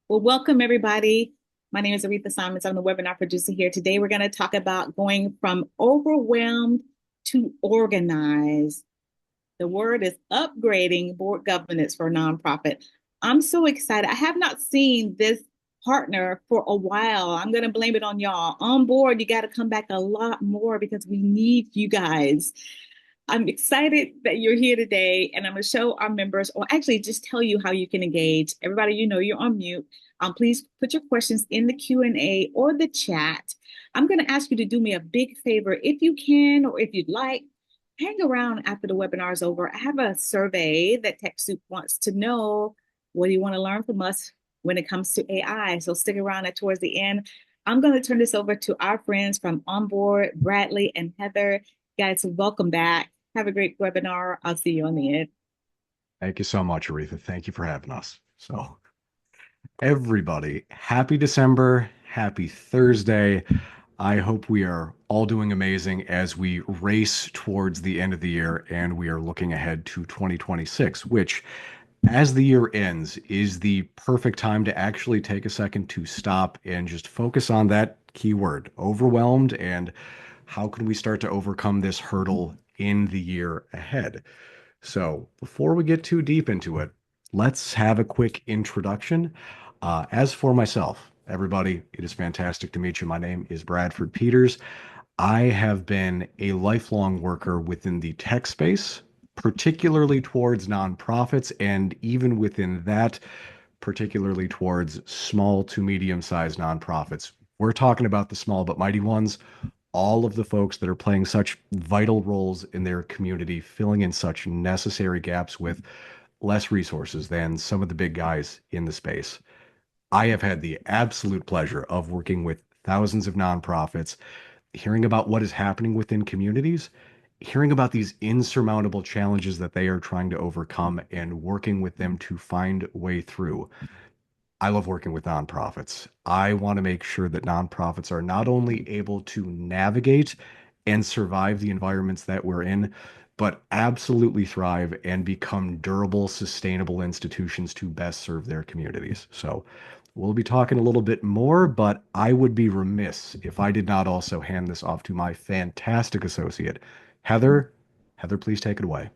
Well, welcome everybody. My name is Aretha Simons. I'm the webinar producer here. Today, we're going to talk about going from overwhelmed to organized. The word is upgrading board governance for a nonprofit. I'm so excited. I have not seen this partner for a while. I'm going to blame it on y'all. On board, you got to come back a lot more because we need you guys. I'm excited that you're here today, and I'm going to show our members, or actually just tell you how you can engage. Everybody, you're on mute. Please put your questions in the Q&A or the chat. I'm going to ask you to do me a big favor if you can, or if you'd like, hang around after the webinar is over. I have a survey that TechSoup wants to know, what do you want to learn from us when it comes to AI? So stick around at towards the end. I'm going to turn this over to our friends from OnBoard, Bradley and Heather. Guys, welcome back. Have a great webinar. I'll see you on the end. Thank you so much, Aretha. Thank you for having us. So, everybody, happy December. Happy Thursday. I hope we are all doing amazing as we race towards the end of the year and we are looking ahead to 2026, which, as the year ends, is the perfect time to actually take a second to stop and just focus on that keyword, overwhelmed, and how can we start to overcome this hurdle in the year ahead. So, before we get too deep into it, let's have a quick introduction. As for myself, everybody, it is fantastic to meet you. My name is Bradford Peters. I have been a lifelong worker within the tech space, particularly towards nonprofits, and even within that, particularly towards small to medium sized nonprofits. We're talking about the small but mighty ones, all of the folks that are playing such vital roles in their community, filling in such necessary gaps with less resources than some of the big guys in the space. I have had the absolute pleasure of working with thousands of nonprofits, hearing about what is happening within communities, hearing about these insurmountable challenges that they are trying to overcome, and working with them to find a way through. I love working with nonprofits. I want to make sure that nonprofits are not only able to navigate and survive the environments that we're in, but absolutely thrive and become durable, sustainable institutions to best serve their communities. So we'll be talking a little bit more, but I would be remiss if I did not also hand this off to my fantastic associate, Heather. Heather, please take it away.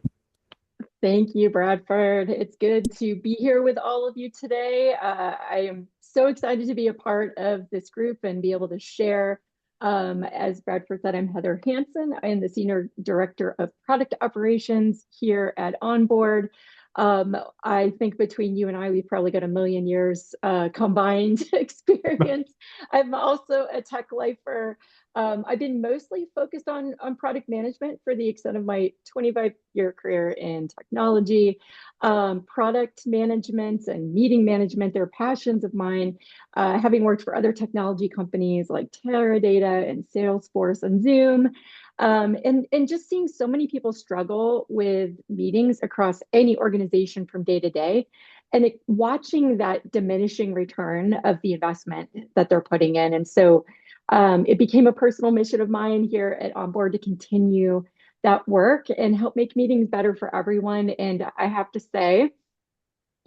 Thank you, Bradford. It's good to be here with all of you today. I am so excited to be a part of this group and be able to share. As Bradford said, I'm Heather Hansen. I am the Senior Director of Product Operations here at OnBoard. I think between you and I, we've probably got a million years combined experience. I'm also a tech lifer. I've been mostly focused on product management for the extent of my 25-year career in technology. Product management and meeting management, they're passions of mine. Having worked for other technology companies like Teradata and Salesforce and Zoom, and just seeing so many people struggle with meetings across any organization from day to day, and watching that diminishing return of the investment that they're putting in. And so it became a personal mission of mine here at OnBoard to continue that work and help make meetings better for everyone. And I have to say,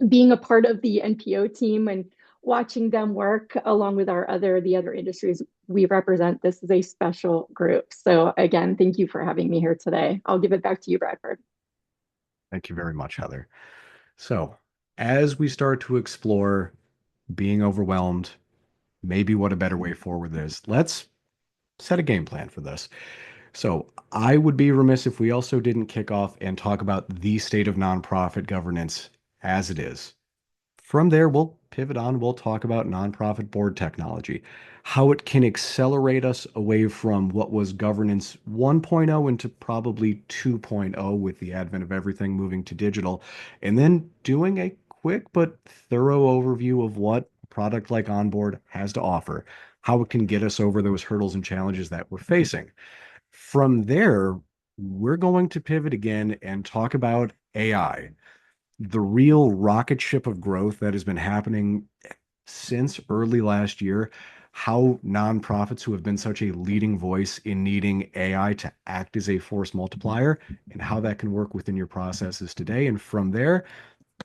being a part of the NPO team and watching them work along with the other industries we represent, this is a special group. So again, thank you for having me here today. I'll give it back to you, Bradford. Thank you very much, Heather. So, as we start to explore being overwhelmed, maybe what a better way forward is, let's set a game plan for this. So, I would be remiss if we also didn't kick off and talk about the state of nonprofit governance as it is. From there, we'll pivot on. We'll talk about nonprofit board technology, how it can accelerate us away from what was governance 1.0 into probably 2.0 with the advent of everything moving to digital, and then doing a quick but thorough overview of what a product like OnBoard has to offer, how it can get us over those hurdles and challenges that we're facing. From there, we're going to pivot again and talk about AI, the real rocket ship of growth that has been happening since early last year, how nonprofits who have been such a leading voice in needing AI to act as a force multiplier and how that can work within your processes today. And from there,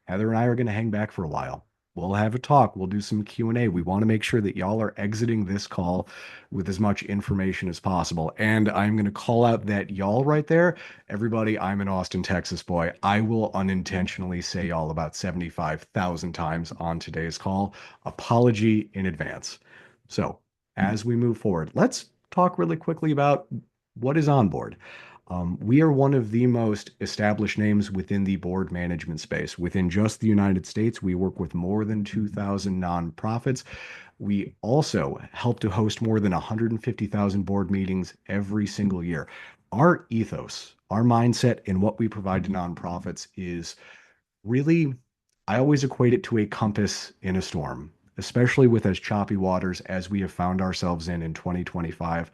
Heather and I are going to hang back for a while. We'll have a talk. We'll do some Q&A. We want to make sure that y'all are exiting this call with as much information as possible. And I'm going to call out that y'all right there. Everybody, I'm an Austin, Texas boy. I will unintentionally say y'all about 75,000 times on today's call. Apology in advance. So, as we move forward, let's talk really quickly about what is OnBoard. We are one of the most established names within the board management space. Within just the United States, we work with more than 2,000 nonprofits. We also help to host more than 150,000 board meetings every single year. Our ethos, our mindset, and what we provide to nonprofits is really, I always equate it to a compass in a storm, especially with as choppy waters as we have found ourselves in 2025.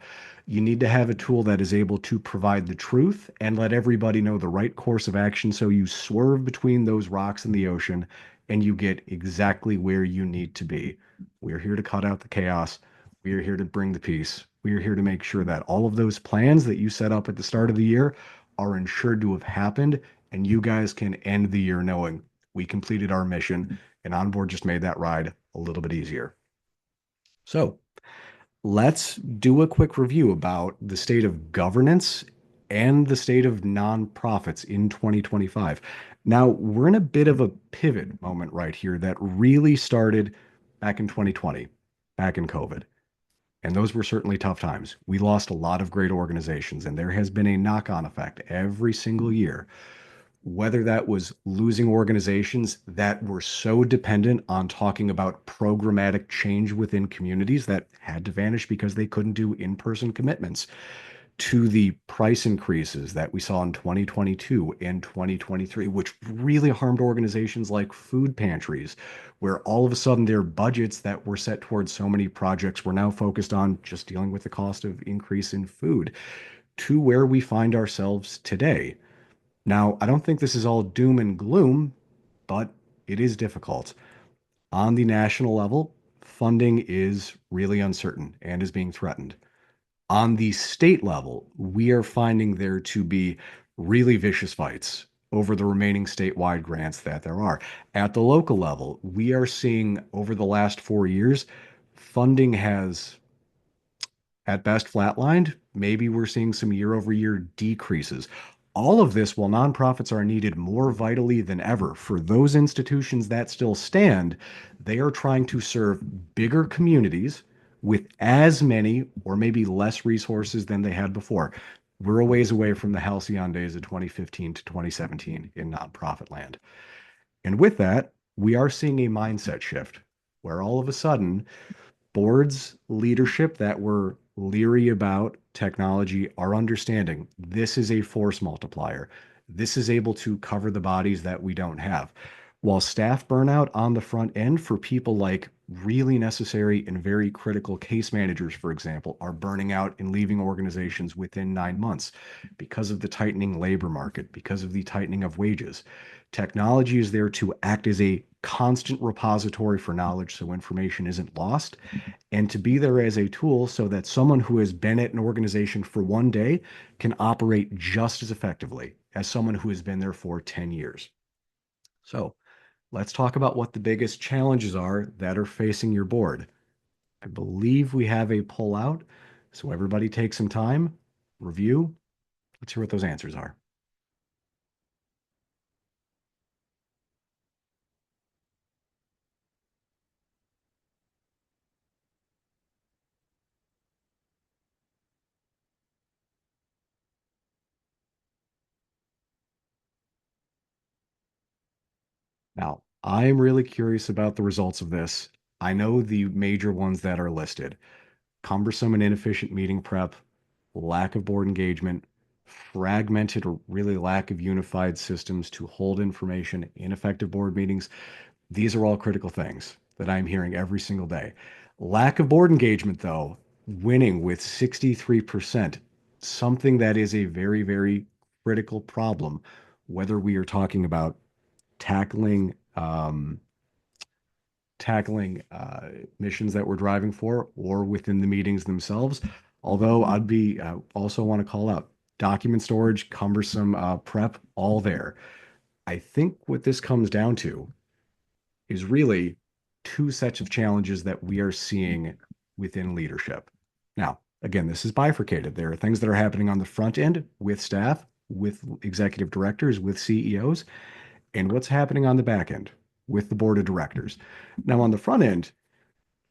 You need to have a tool that is able to provide the truth and let everybody know the right course of action so you swerve between those rocks in the ocean and you get exactly where you need to be. We are here to cut out the chaos. We are here to bring the peace. We are here to make sure that all of those plans that you set up at the start of the year are ensured to have happened, and you guys can end the year knowing we completed our mission, and OnBoard just made that ride a little bit easier. So let's do a quick review about the state of governance and the state of nonprofits in 2025. Now, we're in a bit of a pivot moment right here that really started back in 2020, back in COVID. And those were certainly tough times. We lost a lot of great organizations, and there has been a knock on effect every single year, whether that was losing organizations that were so dependent on talking about programmatic change within communities that had to vanish because they couldn't do in-person commitments, to the price increases that we saw in 2022 and 2023, which really harmed organizations like food pantries, where all of a sudden their budgets that were set towards so many projects were now focused on just dealing with the cost of increase in food, to where we find ourselves today. Now, I don't think this is all doom and gloom, but it is difficult. On the national level, funding is really uncertain and is being threatened. On the state level, we are finding there to be really vicious fights over the remaining statewide grants that there are. At the local level, we are seeing over the last 4 years, funding has at best flatlined. Maybe we're seeing some year over year decreases. All of this while nonprofits are needed more vitally than ever. For those institutions that still stand, they are trying to serve bigger communities with as many or maybe less resources than they had before. We're a ways away from the halcyon days of 2015 to 2017 in nonprofit land. And with that, we are seeing a mindset shift where all of a sudden board's leadership that were leery about technology are understanding this is a force multiplier. This is able to cover the bodies that we don't have. While staff burnout on the front end for people like really necessary and very critical case managers, for example, are burning out and leaving organizations within 9 months because of the tightening labor market, because of the tightening of wages. Technology is there to act as a constant repository for knowledge so information isn't lost, and to be there as a tool so that someone who has been at an organization for one day can operate just as effectively as someone who has been there for 10 years. So let's talk about what the biggest challenges are that are facing your board. I believe we have a pull out, so everybody take some time, review. Let's hear what those answers are. Now, I'm really curious about the results of this. I know the major ones that are listed: cumbersome and inefficient meeting prep, lack of board engagement, fragmented or really lack of unified systems to hold information, ineffective board meetings. These are all critical things that I'm hearing every single day. Lack of board engagement, though, winning with 63%, something that is a very, very critical problem, whether we are talking about tackling missions that we're driving for or within the meetings themselves. Although I'd be also want to call out document storage, cumbersome prep, all there. I think what this comes down to is really two sets of challenges that we are seeing within leadership. Now, again, this is bifurcated. There are things that are happening on the front end with staff, with executive directors, with CEOs, and what's happening on the back end with the board of directors. Now, on the front end,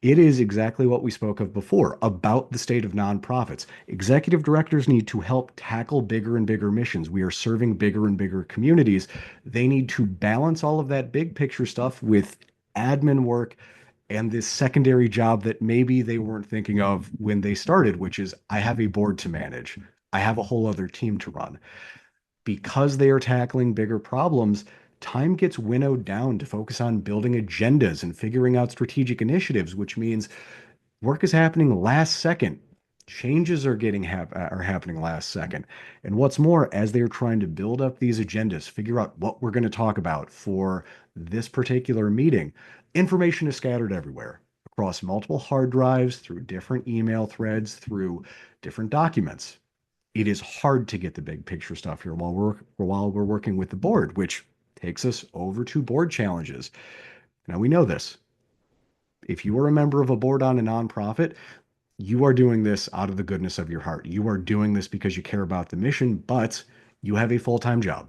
it is exactly what we spoke of before about the state of nonprofits. Executive directors need to help tackle bigger and bigger missions. We are serving bigger and bigger communities. They need to balance all of that big picture stuff with admin work and this secondary job that maybe they weren't thinking of when they started, which is I have a board to manage. I have a whole other team to run. Because they are tackling bigger problems, time gets winnowed down to focus on building agendas and figuring out strategic initiatives, which means work is happening last second. Changes are happening last second. And what's more, as they're trying to build up these agendas, figure out what we're going to talk about for this particular meeting, information is scattered everywhere across multiple hard drives, through different email threads, through different documents. It is hard to get the big picture stuff here while we're working with the board, which takes us over to board challenges. Now we know this. If you are a member of a board on a nonprofit, you are doing this out of the goodness of your heart. You are doing this because you care about the mission, but you have a full-time job.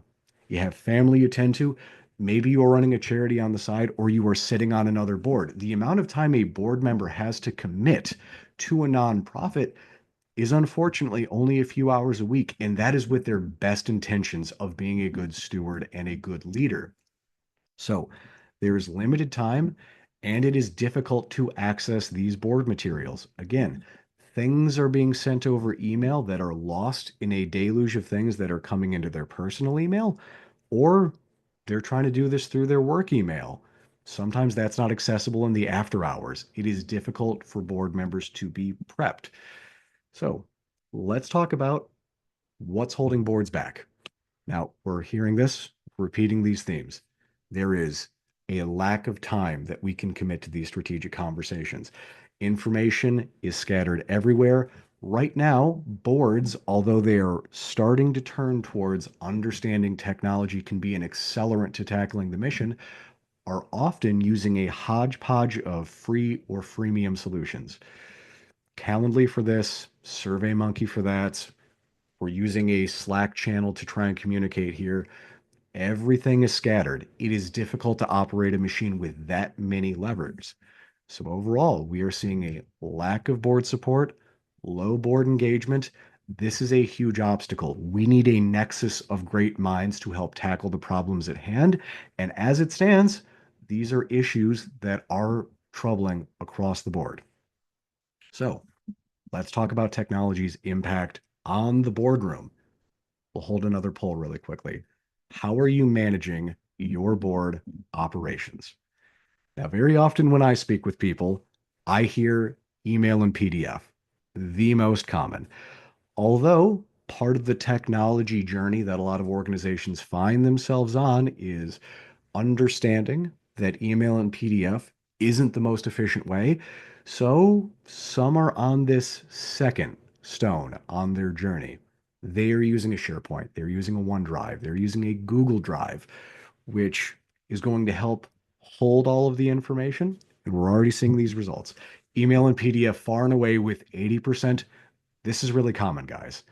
You have family you tend to. Maybe you are running a charity on the side, or you are sitting on another board. The amount of time a board member has to commit to a nonprofit is unfortunately only a few hours a week, and that is with their best intentions of being a good steward and a good leader. So there is limited time, and it is difficult to access these board materials. Again, things are being sent over email that are lost in a deluge of things that are coming into their personal email, or they're trying to do this through their work email. Sometimes that's not accessible in the after hours. It is difficult for board members to be prepped. So let's talk about what's holding boards back. Now, we're hearing this, repeating these themes. There is a lack of time that we can commit to these strategic conversations. Information is scattered everywhere. Right now, boards, although they are starting to turn towards understanding technology can be an accelerant to tackling the mission, are often using a hodgepodge of free or freemium solutions. Calendly for this, SurveyMonkey for that. We're using a Slack channel to try and communicate here. Everything is scattered. It is difficult to operate a machine with that many levers. So overall, we are seeing a lack of board support, low board engagement. This is a huge obstacle. We need a nexus of great minds to help tackle the problems at hand. And as it stands, these are issues that are troubling across the board. So let's talk about technology's impact on the boardroom. We'll hold another poll really quickly. How are you managing your board operations? Now, very often when I speak with people, I hear email and PDF, the most common. Although part of the technology journey that a lot of organizations find themselves on is understanding that email and PDF isn't the most efficient way. So some are on this second stone on their journey. They are using a SharePoint, they're using a OneDrive, they're using a Google Drive, which is going to help hold all of the information. And we're already seeing these results. Email and PDF far and away with 80%. This is really common, guys.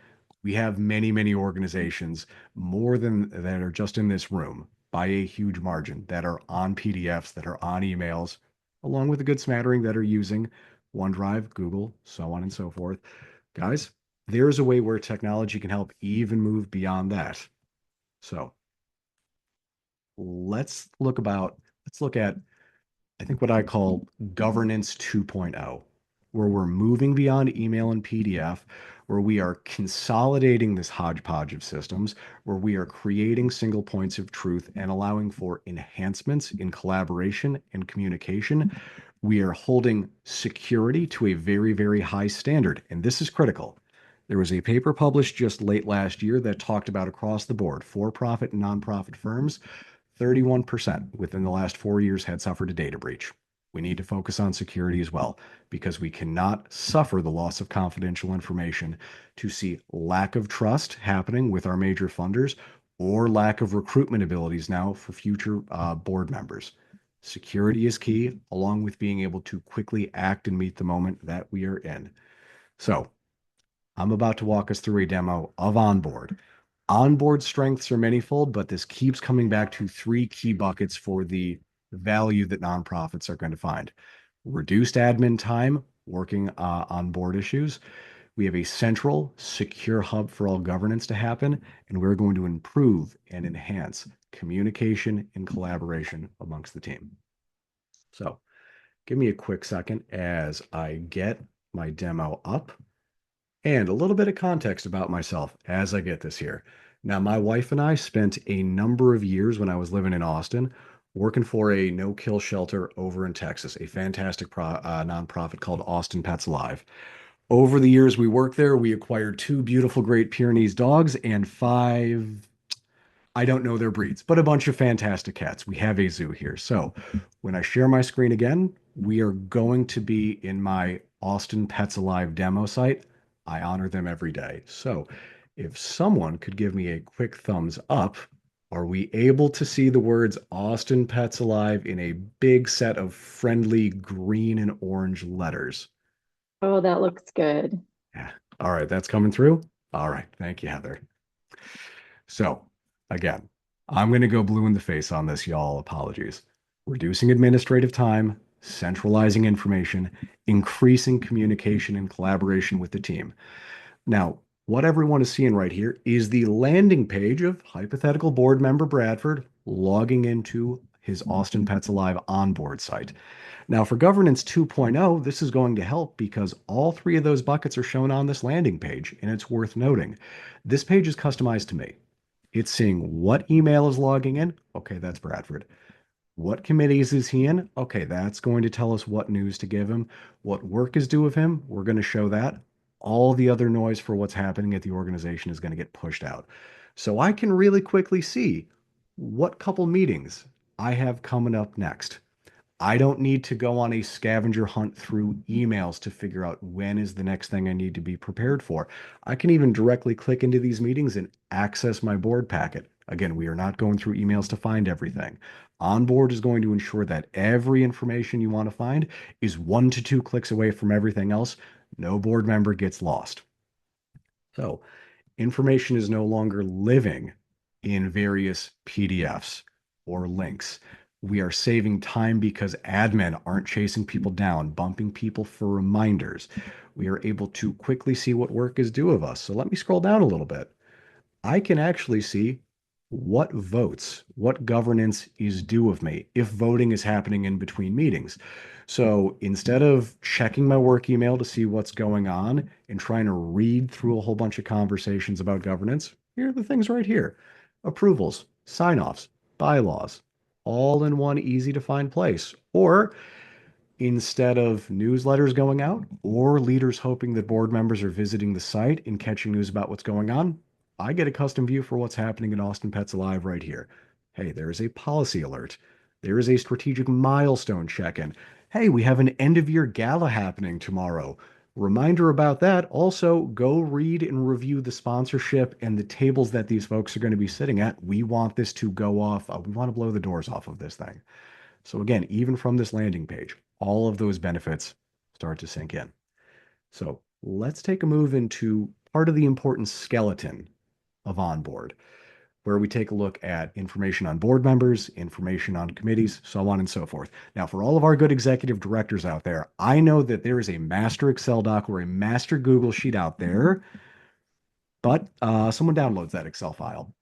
We have many, many organizations, more than that are just in this room by a huge margin, that are on PDFs, that are on emails, along with a good smattering that are using OneDrive, Google, so on and so forth. Guys, there's a way where technology can help even move beyond that. So let's look at, I think, what I call governance 2.0, where we're moving beyond email and PDF, where we are consolidating this hodgepodge of systems, where we are creating single points of truth and allowing for enhancements in collaboration and communication. We are holding security to a very, very high standard, and this is critical. There was a paper published just late last year that talked about across the board, for-profit and nonprofit firms, 31% within the last 4 years had suffered a data breach. We need to focus on security as well, because we cannot suffer the loss of confidential information to see lack of trust happening with our major funders or lack of recruitment abilities now for future board members. Security is key, along with being able to quickly act and meet the moment that we are in. So I'm about to walk us through a demo of OnBoard. OnBoard strengths are manifold, but this keeps coming back to three key buckets for the value that nonprofits are going to find. Reduced admin time working on board issues. We have a central, secure hub for all governance to happen, and we're going to improve and enhance communication and collaboration amongst the team. So give me a quick second as I get my demo up and a little bit of context about myself as I get this here. Now, my wife and I spent a number of years when I was living in Austin working for a no-kill shelter over in Texas, a fantastic nonprofit called Austin Pets Alive. Over the years we worked there, we acquired two beautiful Great Pyrenees dogs and five, I don't know their breeds, but a bunch of fantastic cats. We have a zoo here. So when I share my screen again, we are going to be in my Austin Pets Alive demo site. I honor them every day. So if someone could give me a quick thumbs up, are we able to see the words Austin Pets Alive in a big set of friendly green and orange letters? Oh, that looks good. Yeah. All right, that's coming through. All right. Thank you, Heather. So, again, I'm going to go blue in the face on this, y'all. Apologies. Reducing administrative time, centralizing information, increasing communication and collaboration with the team. Now, what everyone is seeing right here is the landing page of hypothetical board member Bradford logging into his Austin Pets Alive OnBoard site. Now, for Governance 2.0, this is going to help because all three of those buckets are shown on this landing page, and it's worth noting. This page is customized to me. It's seeing what email is logging in. Okay, that's Bradford. What committees is he in? Okay, that's going to tell us what news to give him. What work is due of him? We're going to show that. All the other noise for what's happening at the organization is going to get pushed out. So I can really quickly see what couple meetings I have coming up next. I don't need to go on a scavenger hunt through emails to figure out when is the next thing I need to be prepared for. I can even directly click into these meetings and access my board packet. Again, we are not going through emails to find everything. OnBoard is going to ensure that every information you want to find is 1 to 2 clicks away from everything else. No board member gets lost. So information is no longer living in various PDFs or links. We are saving time because admin aren't chasing people down, bumping people for reminders. We are able to quickly see what work is due of us. So let me scroll down a little bit. I can actually see what votes, what governance is due of me if voting is happening in between meetings. So instead of checking my work email to see what's going on and trying to read through a whole bunch of conversations about governance, here are the things right here. Approvals, sign-offs, bylaws, all in one easy to find place. Or instead of newsletters going out or leaders hoping that board members are visiting the site and catching news about what's going on, I get a custom view for what's happening in Austin Pets Alive right here. Hey, there is a policy alert. There is a strategic milestone check-in. Hey, we have an end of year gala happening tomorrow. Reminder about that. Also, go read and review the sponsorship and the tables that these folks are going to be sitting at. We want this to go off. We want to blow the doors off of this thing. So again, even from this landing page, all of those benefits start to sink in. So let's take a move into part of the important skeleton of OnBoard, where we take a look at information on board members, information on committees, so on and so forth. Now, for all of our good executive directors out there, I know that there is a master Excel doc or a master Google sheet out there, but someone downloads that Excel file.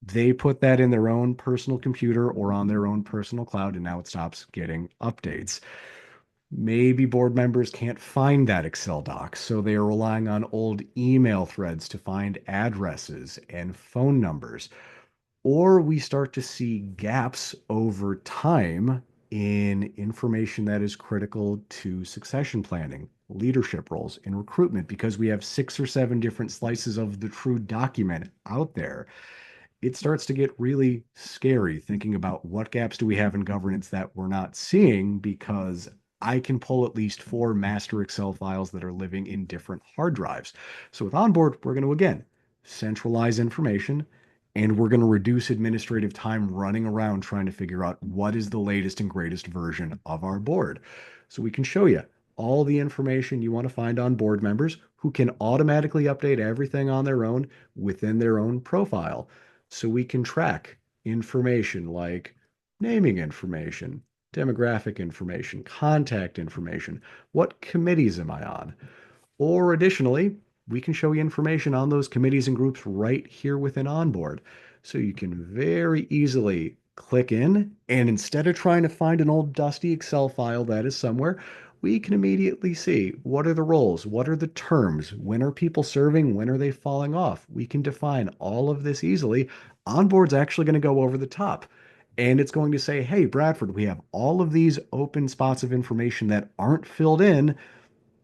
They put that in their own personal computer or on their own personal cloud, and now it stops getting updates. Maybe board members can't find that Excel doc, so they are relying on old email threads to find addresses and phone numbers. Or we start to see gaps over time in information that is critical to succession planning, leadership roles, and recruitment because we have 6 or 7 different slices of the true document out there. It starts to get really scary thinking about what gaps do we have in governance that we're not seeing because I can pull at least 4 master Excel files that are living in different hard drives. So with OnBoard, we're going to again centralize information, And we're going to reduce administrative time running around trying to figure out what is the latest and greatest version of our board. So we can show you all the information you want to find on board members who can automatically update everything on their own within their own profile. So we can track information like naming information, demographic information, contact information, what committees am I on? Or additionally, we can show you information on those committees and groups right here within OnBoard. So you can very easily click in, and instead of trying to find an old dusty Excel file that is somewhere, we can immediately see what are the roles, what are the terms, when are people serving, when are they falling off. We can define all of this easily. OnBoard's actually going to go over the top. And it's going to say, hey, Bradford, we have all of these open spots of information that aren't filled in.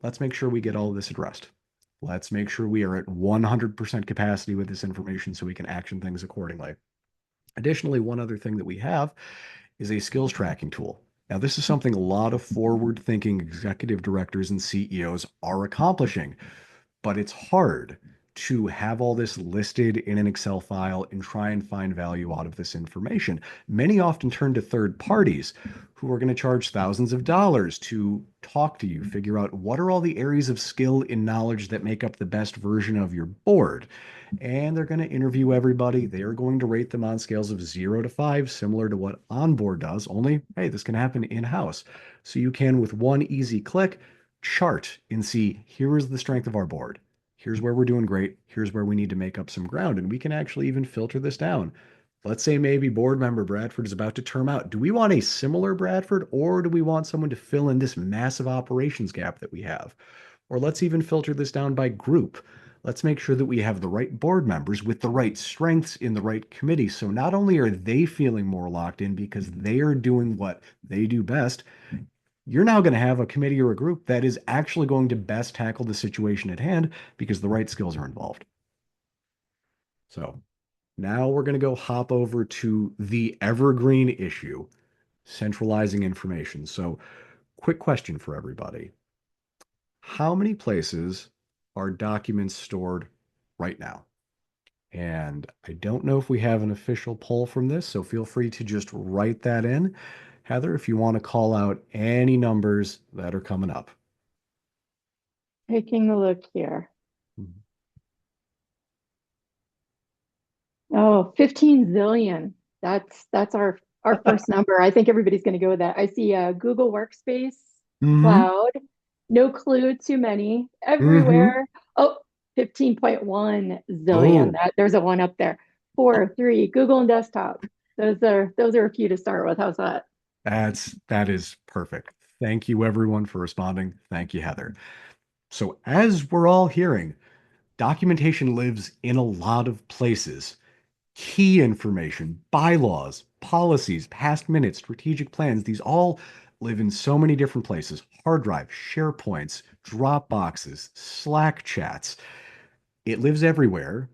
Let's make sure we get all of this addressed. Let's make sure we are at 100% capacity with this information so we can action things accordingly. Additionally, one other thing that we have is a skills tracking tool. Now, this is something a lot of forward thinking executive directors and CEOs are accomplishing, but it's hard to have all this listed in an Excel file and try and find value out of this information. Many often turn to third parties who are going to charge thousands of dollars to talk to you, figure out what are all the areas of skill and knowledge that make up the best version of your board. And they're going to interview everybody. They are going to rate them on scales of 0 to 5, similar to what OnBoard does, only, hey, this can happen in-house. So you can, with one easy click, chart and see, here is the strength of our board. Here's where we're doing great. Here's where we need to make up some ground. And we can actually even filter this down. Let's say maybe board member Bradford is about to term out. Do we want a similar Bradford, or do we want someone to fill in this massive operations gap that we have? Or let's even filter this down by group. Let's make sure that we have the right board members with the right strengths in the right committee. So not only are they feeling more locked in because they are doing what they do best, you're now going to have a committee or a group that is actually going to best tackle the situation at hand because the right skills are involved. So now we're going to go hop over to the evergreen issue, centralizing information. So quick question for everybody. How many places are documents stored right now? And I don't know if we have an official poll from this, so feel free to just write that in. Heather, if you want to call out any numbers that are coming up. Taking a look here. Mhm. Oh, 15 zillion. That's our first number. I think everybody's going to go with that. I see Google Workspace, Mm-hmm. Cloud. No clue, too many. Mm-hmm. Everywhere. Oh, 15.1 zillion. Oh, That there's a one up there. 4, 3, Google and desktop. Those are a few to start with. How's that? that is perfect. Thank you everyone for responding. Thank you, Heather. So as we're all hearing, documentation lives in a lot of places. Key information, bylaws, policies, past minutes, strategic plans, these all live in so many different places. Hard drive, SharePoints, Dropboxes, Slack chats. It lives everywhere.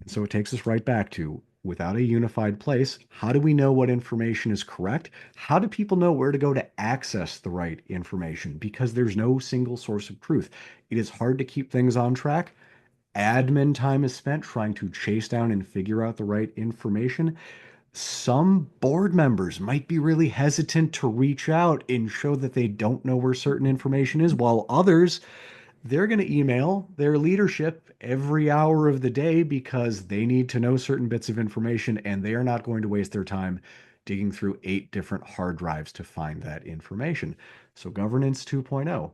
And so it takes us right back to, without a unified place, how do we know what information is correct? How do people know where to go to access the right information? Because there's no single source of truth. It is hard to keep things on track. Admin time is spent trying to chase down and figure out the right information. Some board members might be really hesitant to reach out and show that they don't know where certain information is, while others, they're going to email their leadership every hour of the day because they need to know certain bits of information and they are not going to waste their time digging through 8 different hard drives to find that information. So, Governance 2.0,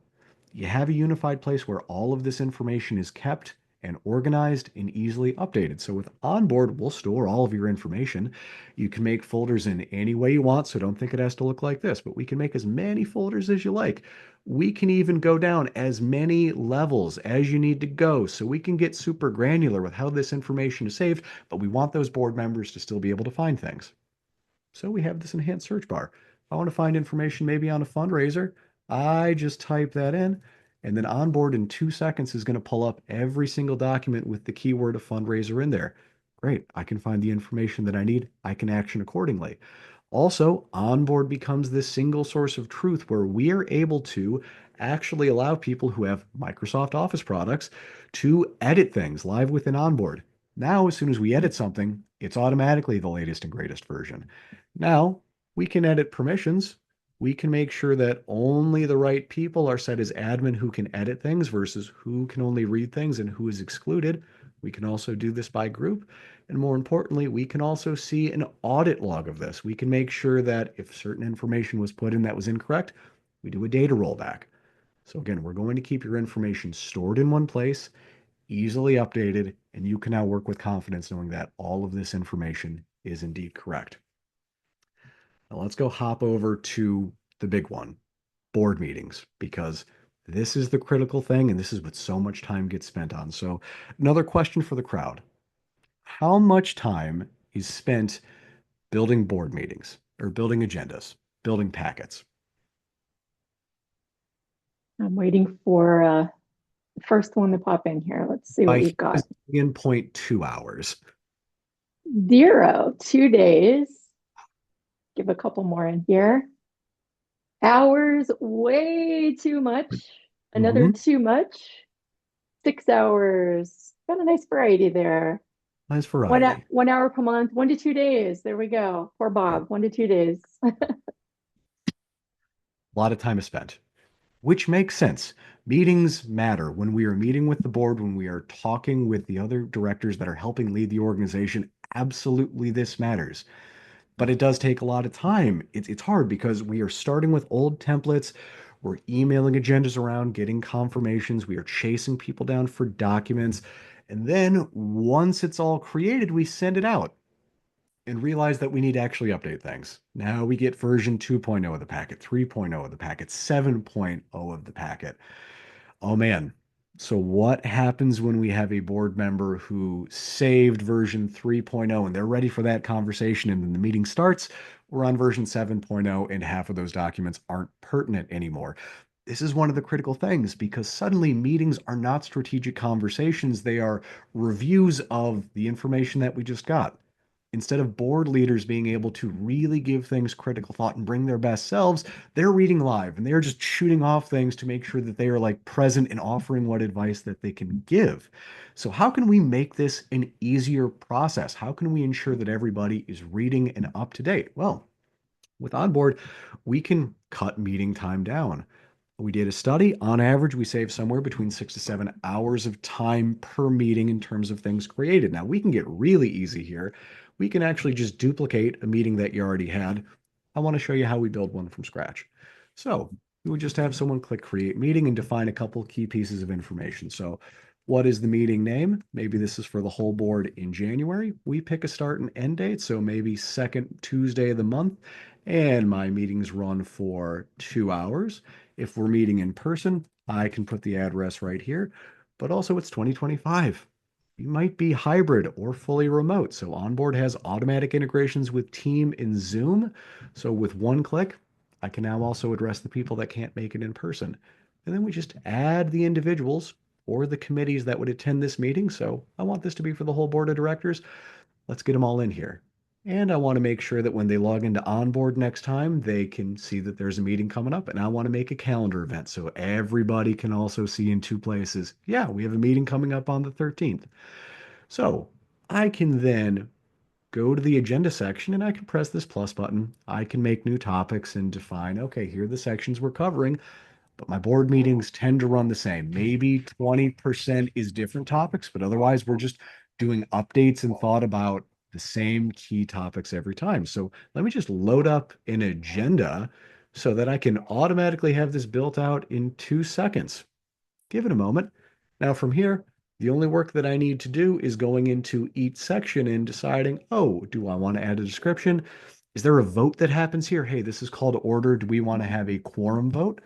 you have a unified place where all of this information is kept and organized and easily updated. So with OnBoard, we'll store all of your information. You can make folders in any way you want, so don't think it has to look like this, but we can make as many folders as you like. We can even go down as many levels as you need to go, so we can get super granular with how this information is saved, but we want those board members to still be able to find things. So we have this enhanced search bar. If I want to find information maybe on a fundraiser, I just type that in, and then OnBoard in 2 seconds is going to pull up every single document with the keyword of fundraiser in there. Great, I can find the information that I need. I can action accordingly. Also, OnBoard becomes this single source of truth where we are able to actually allow people who have Microsoft Office products to edit things live within OnBoard. Now, as soon as we edit something, It's automatically the latest and greatest version. Now, we can edit permissions. We can make sure that only the right people are set as admin who can edit things versus who can only read things and who is excluded. We can also do this by group. And more importantly, we can also see an audit log of this. We can make sure that if certain information was put in that was incorrect, we do a data rollback. So again, we're going to keep your information stored in one place, easily updated, and you can now work with confidence knowing that all of this information is indeed correct. Now let's go hop over to the big one, board meetings, because this is the critical thing and this is what so much time gets spent on. So another question for the crowd. How much time is spent building board meetings or building agendas, building packets? I'm waiting for the first one to pop in here. Let's see what I we've got. in 0.2 hours. 0, 2 days. Give a couple more in here. Hours, way too much. Another Mhm. too much. 6 hours. Got a nice variety there. Nice One, variety. 1 hour per month, 1 to 2 days. There we go. Poor Yep. Bob, 1 to 2 days. A lot of time is spent, which makes sense. Meetings matter. When we are meeting with the board, when we are talking with the other directors that are helping lead the organization, absolutely this matters. But it does take a lot of time. It's hard because we are starting with old templates. We're emailing agendas around, getting confirmations. We are chasing people down for documents. And then once it's all created, we send it out and realize that we need to actually update things. Now we get version 2.0 of the packet, 3.0 of the packet, 7.0 of the packet. Oh man. So what happens when we have a board member who saved version 3.0 and they're ready for that conversation and then the meeting starts? We're on version 7.0 and half of those documents aren't pertinent anymore. This is one of the critical things because suddenly meetings are not strategic conversations. They are reviews of the information that we just got. Instead of board leaders being able to really give things critical thought and bring their best selves, they're reading live and they're just shooting off things to make sure that they are like present and offering what advice that they can give. So how can we make this an easier process? How can we ensure that everybody is reading and up to date? Well, with OnBoard, we can cut meeting time down. We did a study. On average, we save somewhere between 6 to 7 hours of time per meeting in terms of things created. Now, we can get really easy here. We can actually just duplicate a meeting that you already had. I want to show you how we build one from scratch. So we would just have someone click create meeting and define a couple key pieces of information. So what is the meeting name? Maybe this is for the whole board in January. We pick a start and end date. So maybe second Tuesday of the month. And my meetings run for 2 hours. If we're meeting in person, I can put the address right here, but also it's 2025. You might be hybrid or fully remote. So OnBoard has automatic integrations with Team and Zoom. So with one click, I can now also address the people that can't make it in person. And then we just add the individuals or the committees that would attend this meeting. So I want this to be for the whole board of directors. Let's get them all in here. And I want to make sure that when they log into OnBoard next time, they can see that there's a meeting coming up. And I want to make a calendar event so everybody can also see in two places. Yeah, we have a meeting coming up on the 13th. So I can then go to the agenda section and I can press this plus button. I can make new topics and define, okay, here are the sections we're covering, but my board meetings tend to run the same. Maybe 20% is different topics, but otherwise we're just doing updates and thought about the same key topics every time. So let me just load up an agenda so that I can automatically have this built out in 2 seconds. Give it a moment. Now from here, the only work that I need to do is going into each section and deciding, oh, do I want to add a description? Is there a vote that happens here? Hey, this is called order. Do we want to have a quorum vote?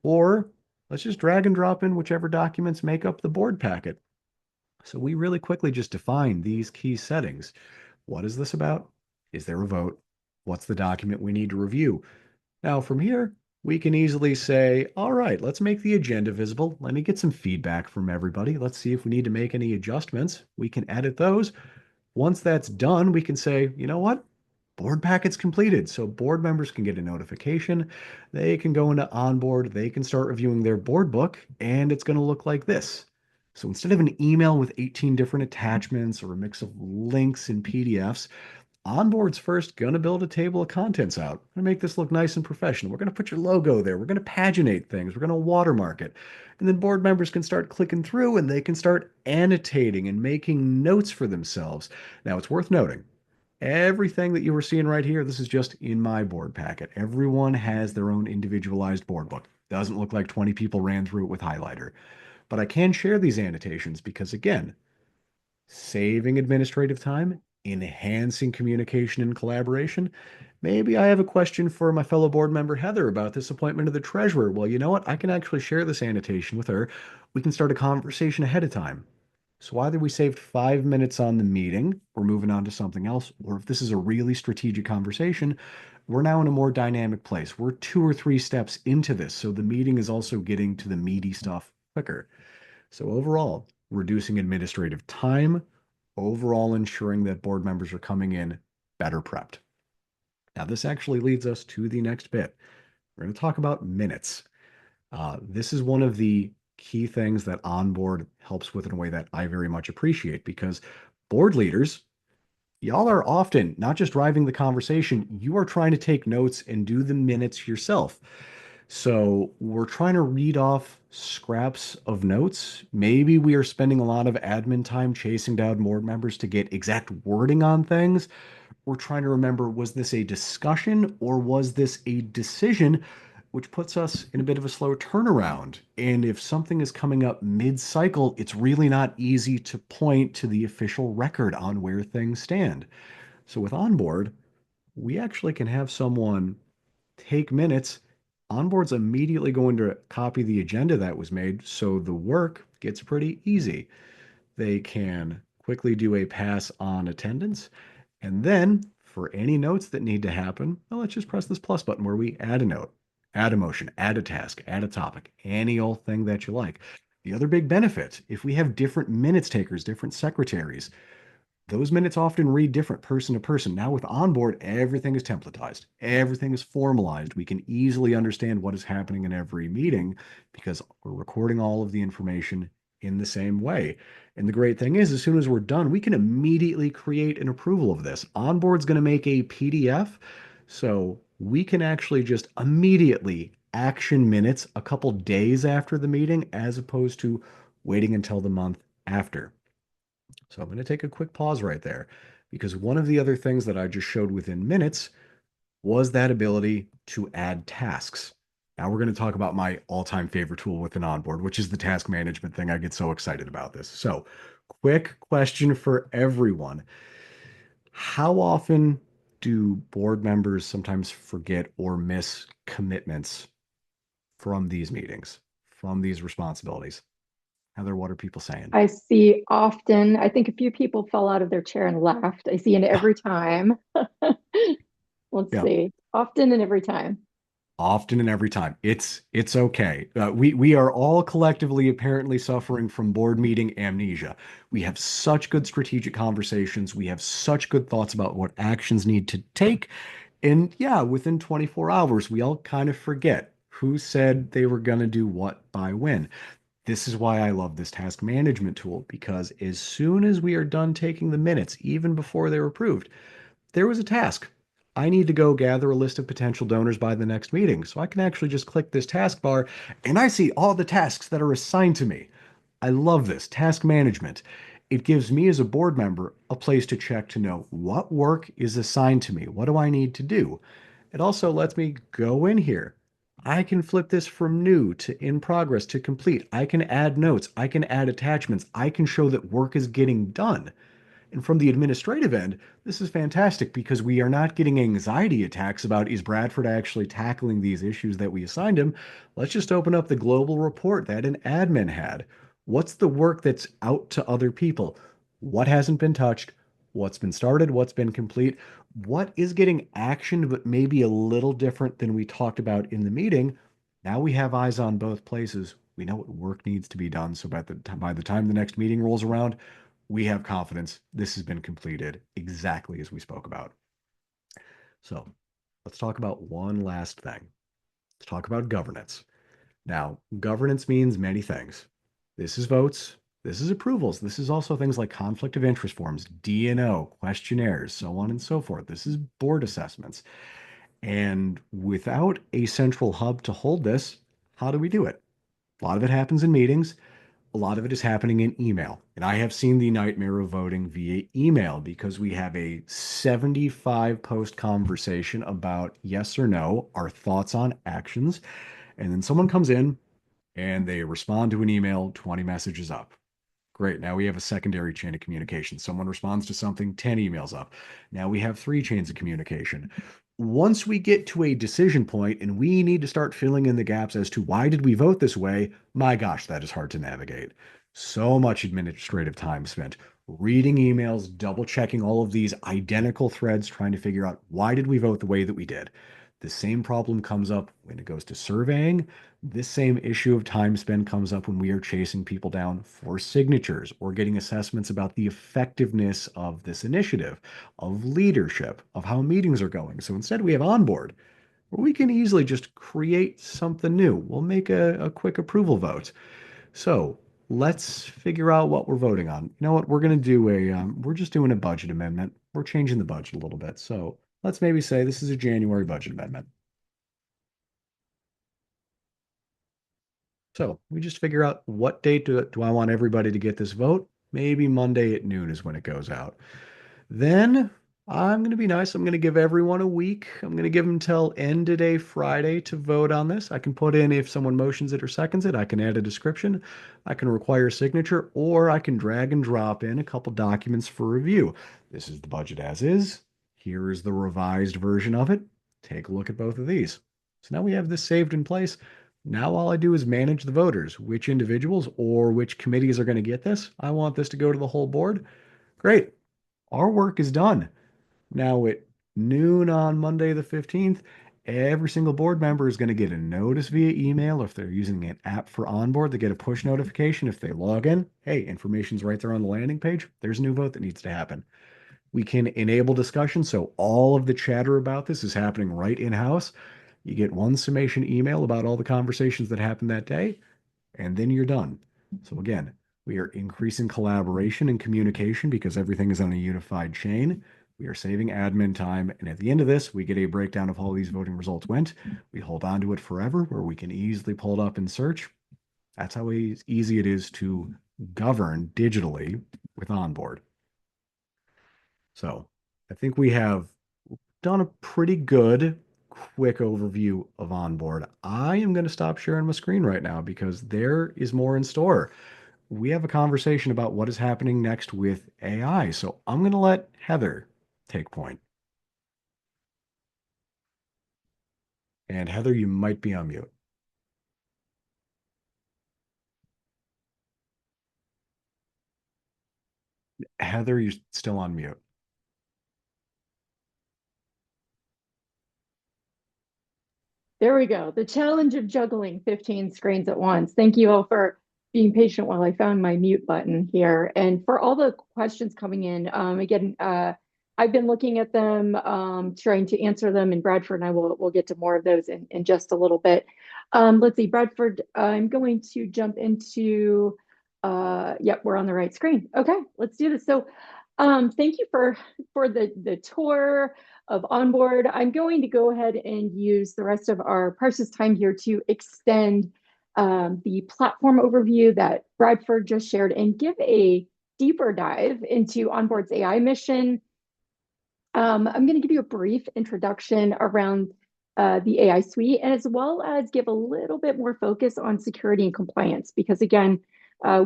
Or let's just drag and drop in whichever documents make up the board packet. So we really quickly just define these key settings. What is this about? Is there a vote? What's the document we need to review? Now from here, we can easily say, all right, let's make the agenda visible. Let me get some feedback from everybody. Let's see if we need to make any adjustments. We can edit those. Once that's done, we can say, you know what? Board packet's completed. So board members can get a notification. They can go into OnBoard. They can start reviewing their board book, and it's going to look like this. So instead of an email with 18 different attachments or a mix of links and PDFs, OnBoard's first going to build a table of contents out. We're going to make this look nice and professional. We're going to put your logo there. We're going to paginate things. We're going to watermark it. And then board members can start clicking through and they can start annotating and making notes for themselves. Now, it's worth noting, everything that you were seeing right here, this is just in my board packet. Everyone has their own individualized board book. Doesn't look like 20 people ran through it with highlighter. But I can share these annotations because, again, saving administrative time, enhancing communication and collaboration. Maybe I have a question for my fellow board member Heather about this appointment of the treasurer. Well, you know what? I can actually share this annotation with her. We can start a conversation ahead of time. So either we saved 5 minutes on the meeting, we're moving on to something else, or if this is a really strategic conversation, we're now in a more dynamic place. We're 2 or 3 steps into this, so the meeting is also getting to the meaty stuff quicker. So overall, reducing administrative time, overall ensuring that board members are coming in better prepped. Now, this actually leads us to the next bit. We're going to talk about minutes. This is one of the key things that OnBoard helps with in a way that I very much appreciate because board leaders, y'all are often not just driving the conversation, you are trying to take notes and do the minutes yourself. So we're trying to read off scraps of notes. Maybe we are spending a lot of admin time chasing down board members to get exact wording on things. We're trying to remember, was this a discussion or was this a decision, which puts us in a bit of a slow turnaround. And if something is coming up mid-cycle, it's really not easy to point to the official record on where things stand. So with OnBoard, we actually can have someone take minutes. OnBoard's immediately going to copy the agenda that was made, so the work gets pretty easy. They can quickly do a pass on attendance, and then for any notes that need to happen, well, let's just press this plus button where we add a note, add a motion, add a task, add a topic, any old thing that you like. The other big benefit, if we have different minutes takers, different secretaries, those minutes often read different person to person. Now with OnBoard, everything is templatized. Everything is formalized. We can easily understand what is happening in every meeting because we're recording all of the information in the same way. And the great thing is, as soon as we're done, we can immediately create an approval of this. OnBoard's going to make a PDF, so we can actually just immediately action minutes a couple days after the meeting as opposed to waiting until the month after. So I'm going to take a quick pause right there because one of the other things that I just showed within minutes was that ability to add tasks. Now we're going to talk about my all-time favorite tool within OnBoard, which is the task management thing. I get so excited about this. So, quick question for everyone. How often do board members sometimes forget or miss commitments from these meetings, from these responsibilities? Heather, what are people saying? I see often, I think a few people fell out of their chair and left. I see it Yeah, every time. Let's yeah. see, often and every time. Often and every time. It's okay. We are all collectively apparently suffering from board meeting amnesia. We have such good strategic conversations. We have such good thoughts about what actions need to take. And yeah, within 24 hours, we all kind of forget who said they were going to do what by when. This is why I love this task management tool, because as soon as we are done taking the minutes, even before they're approved, there was a task. I need to go gather a list of potential donors by the next meeting. So I can actually just click this taskbar and I see all the tasks that are assigned to me. I love this task management. It gives me as a board member a place to check to know what work is assigned to me. What do I need to do? It also lets me go in here. I can flip this from new to in progress to complete. I can add notes. I can add attachments. I can show that work is getting done. And from the administrative end, this is fantastic because we are not getting anxiety attacks about is Bradford actually tackling these issues that we assigned him. Let's just open up the global report that an admin had. What's the work that's out to other people? What hasn't been touched? What's been started? What's been complete? What is getting actioned, but maybe a little different than we talked about in the meeting? Now we have eyes on both places. We know what work needs to be done. So by the time the next meeting rolls around, we have confidence this has been completed exactly as we spoke about. So let's talk about one last thing. Let's talk about governance. Now, governance means many things. This is votes. This is approvals. This is also things like conflict of interest forms, D&O, questionnaires, so on and so forth. This is board assessments. And without a central hub to hold this, how do we do it? A lot of it happens in meetings. A lot of it is happening in email. And I have seen the nightmare of voting via email because we have a 75 post conversation about yes or no, our thoughts on actions. And then someone comes in and they respond to an email, 20 messages up. Great. Now we have a secondary chain of communication. Someone responds to something, 10 emails up. Now we have three chains of communication. Once we get to a decision point and we need to start filling in the gaps as to why did we vote this way, my gosh, that is hard to navigate. So much administrative time spent reading emails, double checking all of these identical threads, trying to figure out why did we vote the way that we did. The same problem comes up when it goes to surveying. This same issue of time spent comes up when we are chasing people down for signatures or getting assessments about the effectiveness of this initiative, of leadership, of how meetings are going. So instead, we have OnBoard, where we can easily just create something new. We'll make a quick approval vote. So let's figure out what we're voting on. You know what? We're going to do we're just doing a budget amendment. We're changing the budget a little bit. So let's maybe say this is a January budget amendment. So we just figure out what date do I want everybody to get this vote? Maybe Monday at noon is when it goes out. Then I'm going to be nice. I'm going to give everyone a week. I'm going to give them till end of day Friday to vote on this. I can put in if someone motions it or seconds it, I can add a description. I can require a signature, or I can drag and drop in a couple documents for review. This is the budget as is. Here is the revised version of it. Take a look at both of these. So now we have this saved in place. Now all I do is manage the voters, which individuals or which committees are going to get this. I want this to go to the whole board. Great. Our work is done. Now at noon on Monday the 15th, every single board member is going to get a notice via email. If they're using an app for OnBoard, they get a push notification. If they log in, hey, information's right there on the landing page. There's a new vote that needs to happen. We can enable discussion, so all of the chatter about this is happening right in-house. You get one summation email about all the conversations that happened that day, and then you're done. So again, we are increasing collaboration and communication because everything is on a unified chain. We are saving admin time, and at the end of this, we get a breakdown of how these voting results went. We hold on to it forever, where we can easily pull it up and search. That's how easy it is to govern digitally with OnBoard. So I think we have done a pretty good quick overview of OnBoard. I am going to stop sharing my screen right now because there is more in store. We have a conversation about what is happening next with AI. So I'm going to let Heather take point. And Heather, you might be on mute. Heather, you're still on mute. There we go. The challenge of juggling 15 screens at once. Thank you all for being patient while I found my mute button here. And for all the questions coming in, again, I've been looking at them, trying to answer them, and Bradford and I will get to more of those in just a little bit. Let's see, Bradford, I'm going to jump into, yep, we're on the right screen. Okay, let's do this. So thank you for the tour of OnBoard. I'm going to go ahead and use the rest of our precious time here to extend the platform overview that Bradford just shared and give a deeper dive into OnBoard's AI mission. I'm going to give you a brief introduction around the AI suite, as well as give a little bit more focus on security and compliance, because again,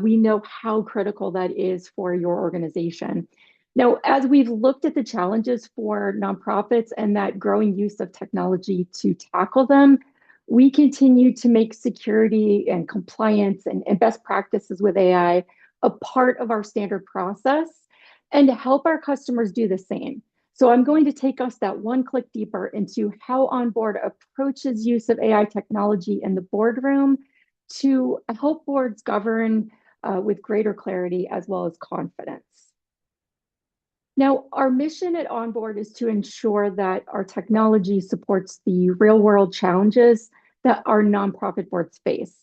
we know how critical that is for your organization. Now, as we've looked at the challenges for nonprofits and that growing use of technology to tackle them, we continue to make security and compliance and best practices with AI a part of our standard process and to help our customers do the same. So I'm going to take us that one click deeper into how OnBoard approaches use of AI technology in the boardroom to help boards govern with greater clarity as well as confidence. Now, our mission at OnBoard is to ensure that our technology supports the real world challenges that our nonprofit boards face.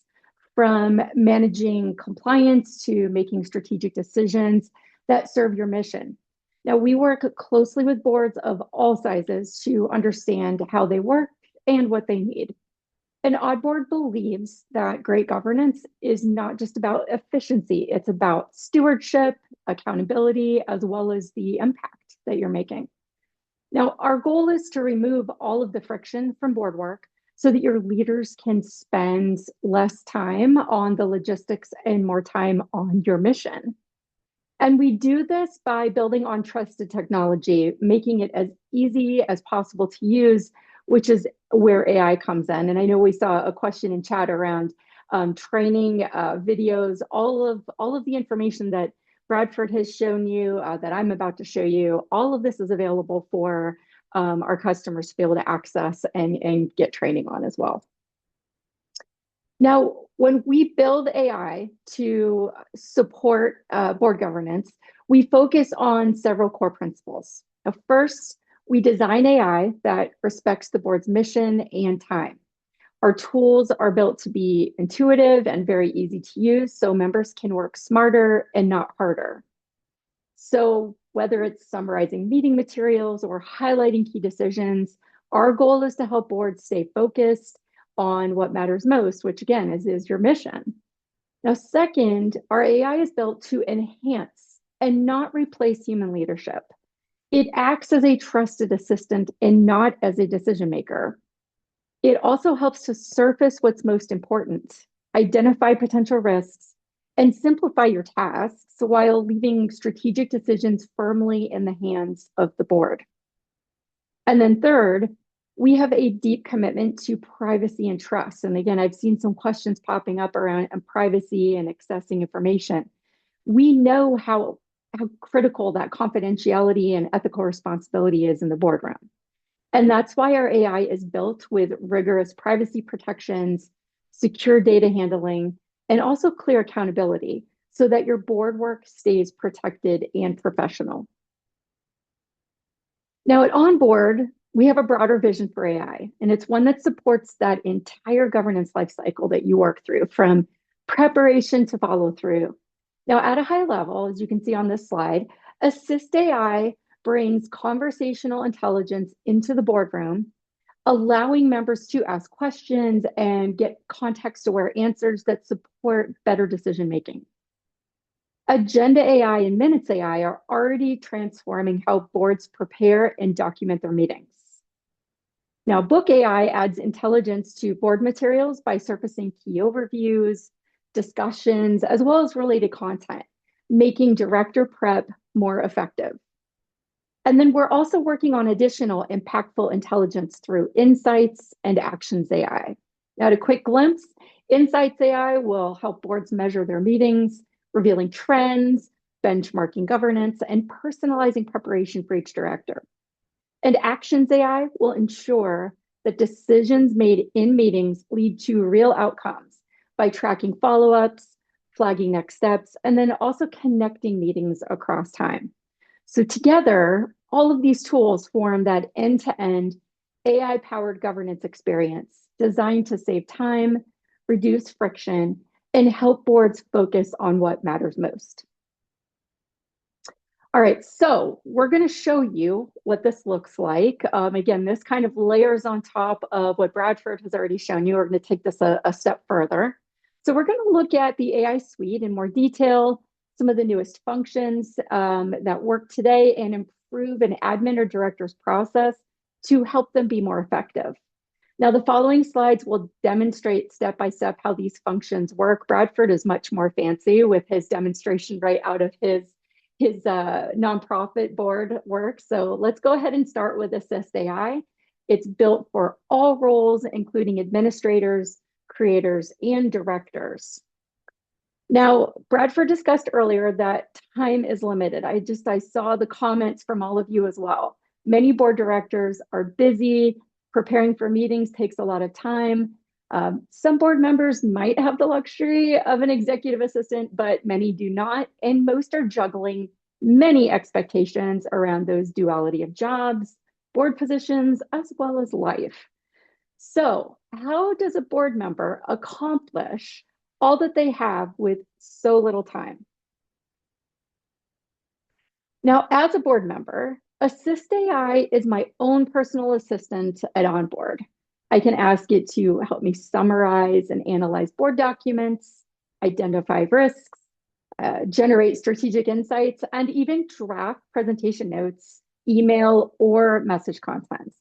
from managing compliance to making strategic decisions that serve your mission. Now, we work closely with boards of all sizes to understand how they work and what they need. And OnBoard believes that great governance is not just about efficiency, it's about stewardship, accountability, as well as the impact that you're making. Now, our goal is to remove all of the friction from board work so that your leaders can spend less time on the logistics and more time on your mission. And we do this by building on trusted technology, making it as easy as possible to use, which is where AI comes in. And I know we saw a question in chat around training videos, all of the information that Bradford has shown you, that I'm about to show you. All of this is available for our customers to be able to access and get training on as well. Now, when we build AI to support board governance, we focus on several core principles. Now, first, we design AI that respects the board's mission and time. Our tools are built to be intuitive and very easy to use so members can work smarter and not harder. So whether it's summarizing meeting materials or highlighting key decisions, our goal is to help boards stay focused on what matters most, which again is your mission. Now, second, our AI is built to enhance and not replace human leadership. It acts as a trusted assistant and not as a decision maker. It also helps to surface what's most important, identify potential risks, and simplify your tasks while leaving strategic decisions firmly in the hands of the board. And then third, we have a deep commitment to privacy and trust. And again, I've seen some questions popping up around privacy and accessing information. We know how critical that confidentiality and ethical responsibility is in the boardroom. And that's why our AI is built with rigorous privacy protections, secure data handling, and also clear accountability so that your board work stays protected and professional. Now at OnBoard, we have a broader vision for AI, and it's one that supports that entire governance lifecycle that you work through, from preparation to follow through. Now, at a high level, as you can see on this slide, Assist AI brings conversational intelligence into the boardroom, allowing members to ask questions and get context-aware answers that support better decision-making. Agenda AI and Minutes AI are already transforming how boards prepare and document their meetings. Now, Book AI adds intelligence to board materials by surfacing key overviews, discussions, as well as related content, making director prep more effective. And then we're also working on additional impactful intelligence through Insights and Actions AI. Now, at a quick glimpse, Insights AI will help boards measure their meetings, revealing trends, benchmarking governance, and personalizing preparation for each director. And Actions AI will ensure that decisions made in meetings lead to real outcomes by tracking follow-ups, flagging next steps, and then also connecting meetings across time. So together, all of these tools form that end-to-end AI-powered governance experience designed to save time, reduce friction, and help boards focus on what matters most. All right, so we're going to show you what this looks like. Again, this kind of layers on top of what Bradford has already shown you. We're going to take this a step further. So we're going to look at the AI suite in more detail, some of the newest functions that work today, and improve an admin or director's process to help them be more effective. Now, the following slides will demonstrate step-by-step how these functions work. Bradford is much more fancy with his demonstration right out of his nonprofit board work. So let's go ahead and start with Assist AI. It's built for all roles, including administrators, creators, and directors. Now, Bradford discussed earlier that time is limited. I saw the comments from all of you as well. Many board directors are busy. Preparing for meetings takes a lot of time. Some board members might have the luxury of an executive assistant, but many do not. And most are juggling many expectations around those duality of jobs, board positions, as well as life. So how does a board member accomplish all that they have with so little time. Now, as a board member, Assist AI is my own personal assistant at OnBoard. I can ask it to help me summarize and analyze board documents, identify risks, generate strategic insights, and even draft presentation notes, email, or message content.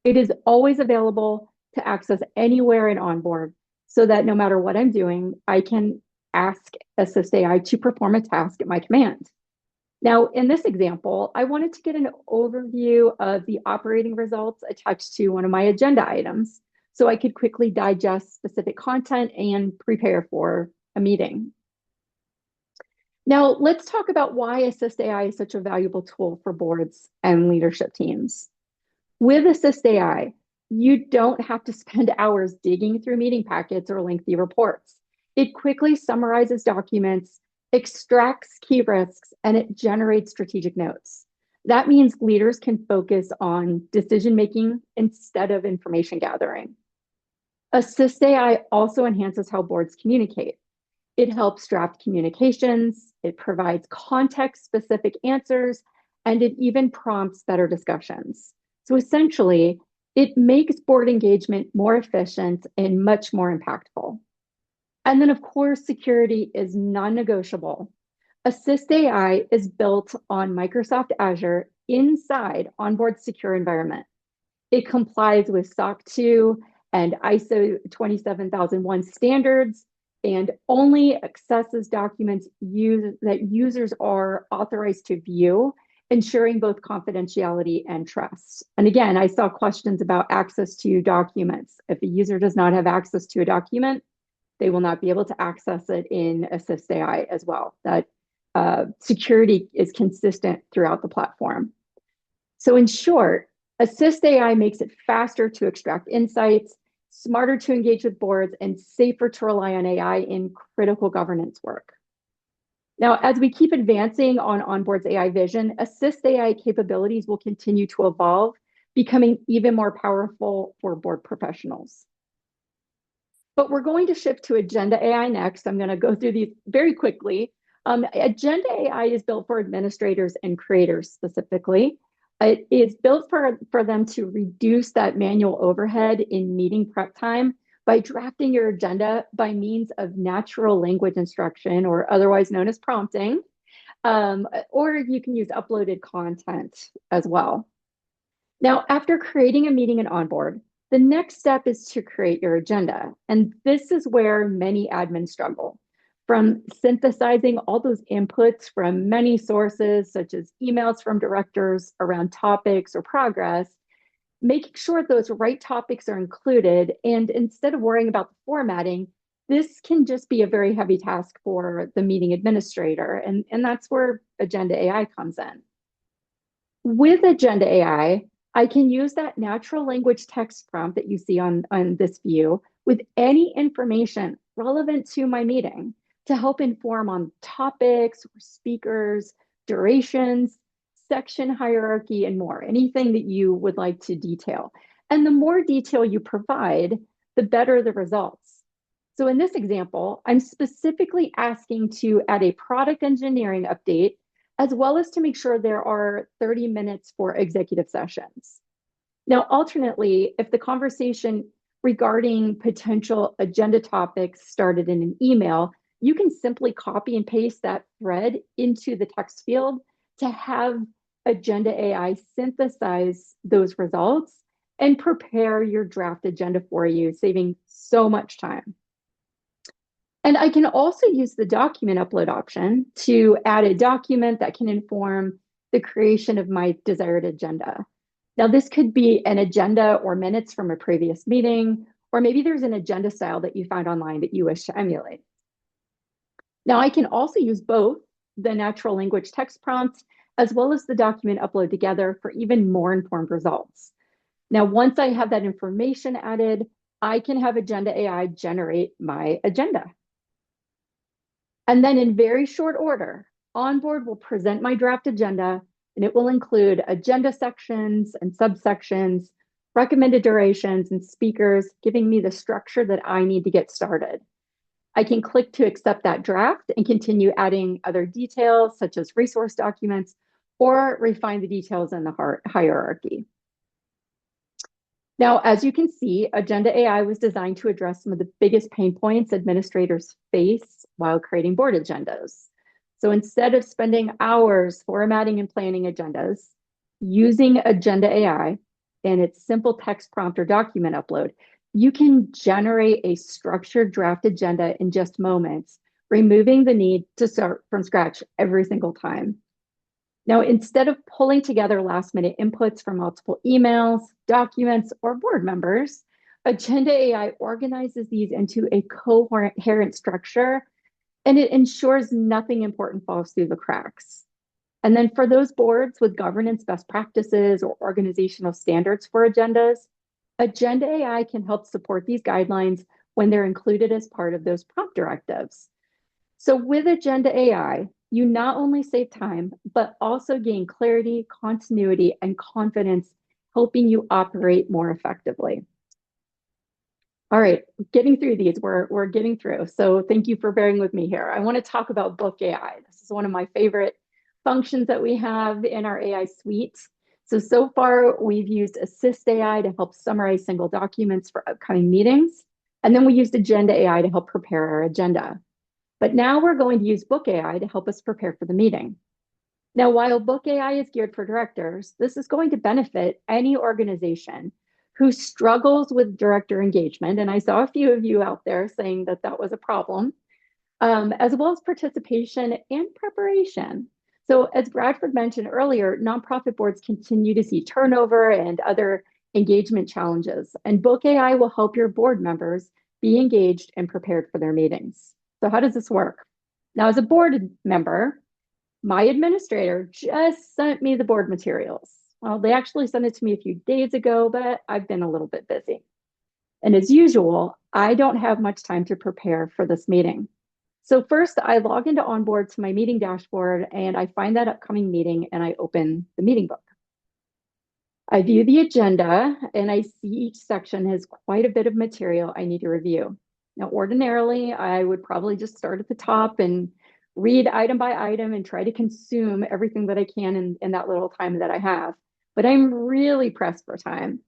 It is always available to access anywhere in OnBoard so that no matter what I'm doing, I can ask Assist AI to perform a task at my command. Now, in this example, I wanted to get an overview of the operating results attached to one of my agenda items so I could quickly digest specific content and prepare for a meeting. Now, let's talk about why Assist AI is such a valuable tool for boards and leadership teams. With Assist AI, you don't have to spend hours digging through meeting packets or lengthy reports. It quickly summarizes documents, extracts key risks, and it generates strategic notes. That means leaders can focus on decision-making instead of information gathering. Assist AI also enhances how boards communicate. It helps draft communications, it provides context-specific answers, and it even prompts better discussions. So essentially, it makes board engagement more efficient and much more impactful. And then, of course, security is non-negotiable. Assist AI is built on Microsoft Azure inside OnBoard's secure environment. It complies with SOC 2 and ISO 27001 standards and only accesses documents that users are authorized to view, ensuring both confidentiality and trust. And again, I saw questions about access to documents. If a user does not have access to a document, they will not be able to access it in Assist AI as well. That security is consistent throughout the platform. So in short, Assist AI makes it faster to extract insights, smarter to engage with boards, and safer to rely on AI in critical governance work. Now, as we keep advancing on OnBoard's AI vision, Assist AI capabilities will continue to evolve, becoming even more powerful for board professionals. But we're going to shift to Agenda AI next. I'm going to go through these very quickly. Agenda AI is built for administrators and creators specifically. It is built for them to reduce that manual overhead in meeting prep time by drafting your agenda by means of natural language instruction, or otherwise known as prompting, or you can use uploaded content as well. Now, after creating a meeting in OnBoard, the next step is to create your agenda. And this is where many admins struggle. From synthesizing all those inputs from many sources, such as emails from directors around topics or progress, making sure those right topics are included. And instead of worrying about the formatting, this can just be a very heavy task for the meeting administrator. And that's where Agenda AI comes in. With Agenda AI, I can use that natural language text prompt that you see on this view with any information relevant to my meeting to help inform on topics, speakers, durations, section hierarchy, and more, anything that you would like to detail. And the more detail you provide, the better the results. So in this example, I'm specifically asking to add a product engineering update, as well as to make sure there are 30 minutes for executive sessions. Now, alternately, if the conversation regarding potential agenda topics started in an email, you can simply copy and paste that thread into the text field to have Agenda AI synthesize those results and prepare your draft agenda for you, saving so much time. And I can also use the document upload option to add a document that can inform the creation of my desired agenda. Now, this could be an agenda or minutes from a previous meeting, or maybe there's an agenda style that you found online that you wish to emulate. Now, I can also use both the natural language text prompts as well as the document upload together for even more informed results. Now, once I have that information added, I can have Agenda AI generate my agenda. And then in very short order, OnBoard will present my draft agenda, and it will include agenda sections and subsections, recommended durations, and speakers, giving me the structure that I need to get started. I can click to accept that draft and continue adding other details such as resource documents or refine the details in the hierarchy. Now, as you can see, Agenda AI was designed to address some of the biggest pain points administrators face while creating board agendas. So instead of spending hours formatting and planning agendas, using Agenda AI and its simple text prompt or document upload, you can generate a structured draft agenda in just moments, removing the need to start from scratch every single time. Now, instead of pulling together last minute inputs from multiple emails, documents, or board members, Agenda AI organizes these into a coherent structure, and it ensures nothing important falls through the cracks. And then for those boards with governance best practices or organizational standards for agendas, Agenda AI can help support these guidelines when they're included as part of those prompt directives. So with Agenda AI, you not only save time, but also gain clarity, continuity, and confidence, helping you operate more effectively. All right, getting through these, we're getting through. So thank you for bearing with me here. I want to talk about Book AI. This is one of my favorite functions that we have in our AI suite. So far we've used Assist AI to help summarize single documents for upcoming meetings. And then we used Agenda AI to help prepare our agenda. But now we're going to use Book AI to help us prepare for the meeting. Now, while Book AI is geared for directors, this is going to benefit any organization who struggles with director engagement. And I saw a few of you out there saying that that was a problem, as well as participation and preparation. So as Bradford mentioned earlier, nonprofit boards continue to see turnover and other engagement challenges. And Book AI will help your board members be engaged and prepared for their meetings. So how does this work? Now, as a board member, my administrator just sent me the board materials. Well, they actually sent it to me a few days ago, but I've been a little bit busy. And as usual, I don't have much time to prepare for this meeting. So first, I log into OnBoard to my meeting dashboard, and I find that upcoming meeting, and I open the meeting book. I view the agenda, and I see each section has quite a bit of material I need to review. Now, ordinarily, I would probably just start at the top and read item by item and try to consume everything that I can in that little time that I have. But I'm really pressed for time.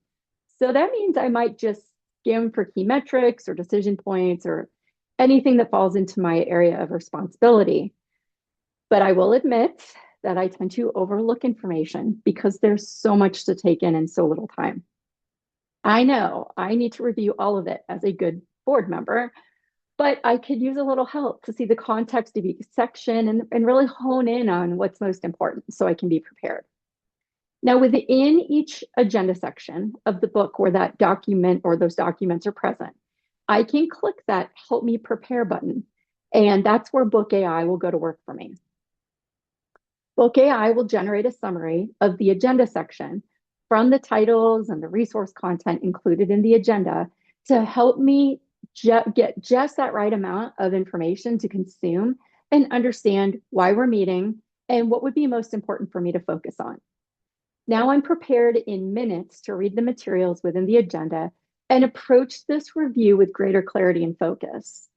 So that means I might just skim for key metrics or decision points or anything that falls into my area of responsibility. But I will admit that I tend to overlook information because there's so much to take in so little time. I know I need to review all of it as a good board member, but I could use a little help to see the context of each section and really hone in on what's most important so I can be prepared. Now, within each agenda section of the book where that document or those documents are present, I can click that Help Me Prepare button, and that's where Book AI will go to work for me. Book AI will generate a summary of the agenda section from the titles and the resource content included in the agenda to help me get just that right amount of information to consume and understand why we're meeting and what would be most important for me to focus on. Now I'm prepared in minutes to read the materials within the agenda and approach this review with greater clarity and focus.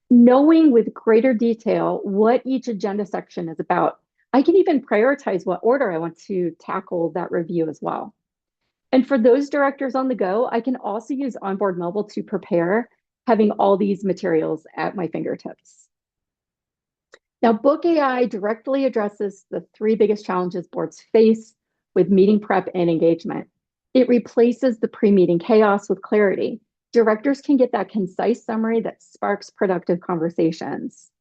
Knowing with greater detail what each agenda section is about, I can even prioritize what order I want to tackle that review as well. And for those directors on the go, I can also use OnBoard Mobile to prepare, having all these materials at my fingertips. Now, Book AI directly addresses the three biggest challenges boards face with meeting prep and engagement. It replaces the pre-meeting chaos with clarity. Directors can get that concise summary that sparks productive conversations.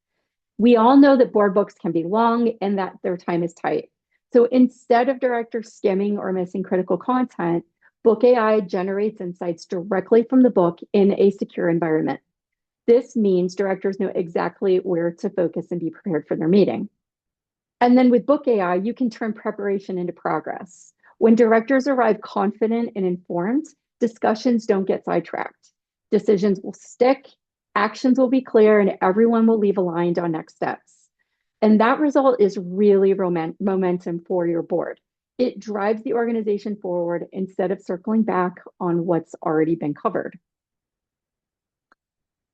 We all know that board books can be long and that their time is tight. So instead of directors skimming or missing critical content, Book AI generates insights directly from the book in a secure environment. This means directors know exactly where to focus and be prepared for their meeting. And then with Book AI, you can turn preparation into progress. When directors arrive confident and informed, discussions don't get sidetracked. Decisions will stick, actions will be clear, and everyone will leave aligned on next steps. And that result is really momentum for your board. It drives the organization forward instead of circling back on what's already been covered.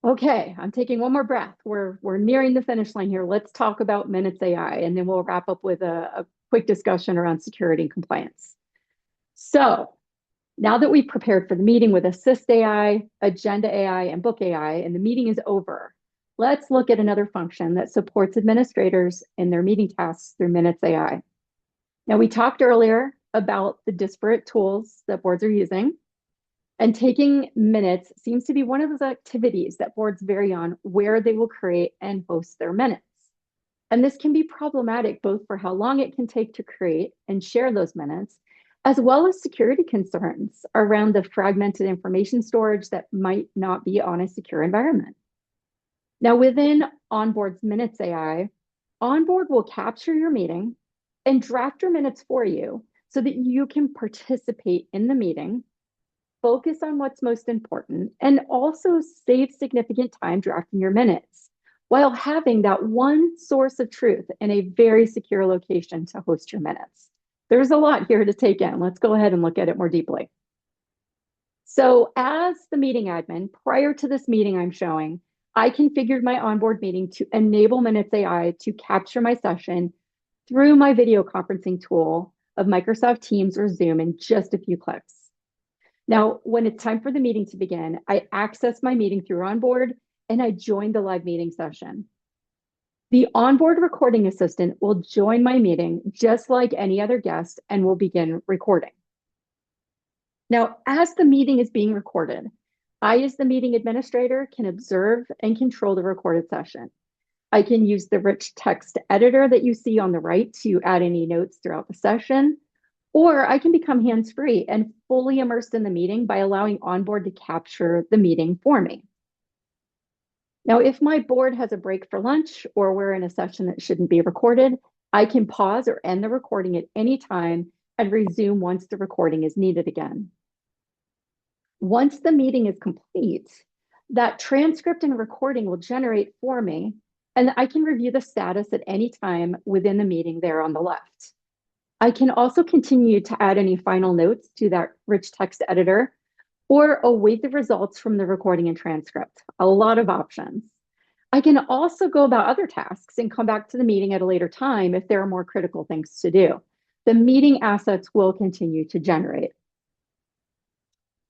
Okay, I'm taking one more breath. We're nearing the finish line here. Let's talk about Minutes AI, and then we'll wrap up with a quick discussion around security and compliance. So now that we've prepared for the meeting with Assist AI, Agenda AI, and Book AI, and the meeting is over, let's look at another function that supports administrators in their meeting tasks through Minutes AI. Now, we talked earlier about the disparate tools that boards are using, and taking minutes seems to be one of those activities that boards vary on where they will create and host their minutes. And this can be problematic both for how long it can take to create and share those minutes, as well as security concerns around the fragmented information storage that might not be on a secure environment. Now, within OnBoard's Minutes AI, OnBoard will capture your meeting and draft your minutes for you so that you can participate in the meeting, focus on what's most important, and also save significant time drafting your minutes while having that one source of truth in a very secure location to host your minutes. There's a lot here to take in. Let's go ahead and look at it more deeply. So as the meeting admin, prior to this meeting I'm showing, I configured my OnBoard meeting to enable Minutes AI to capture my session through my video conferencing tool of Microsoft Teams or Zoom in just a few clicks. Now, when it's time for the meeting to begin, I access my meeting through OnBoard and I join the live meeting session. The OnBoard recording assistant will join my meeting just like any other guest and will begin recording. Now, as the meeting is being recorded, I, as the meeting administrator, can observe and control the recorded session. I can use the rich text editor that you see on the right to add any notes throughout the session, or I can become hands-free and fully immersed in the meeting by allowing OnBoard to capture the meeting for me. Now, if my board has a break for lunch or we're in a session that shouldn't be recorded, I can pause or end the recording at any time and resume once the recording is needed again. Once the meeting is complete, that transcript and recording will generate for me, and I can review the status at any time within the meeting there on the left. I can also continue to add any final notes to that rich text editor or await the results from the recording and transcript. A lot of options. I can also go about other tasks and come back to the meeting at a later time if there are more critical things to do. The meeting assets will continue to generate.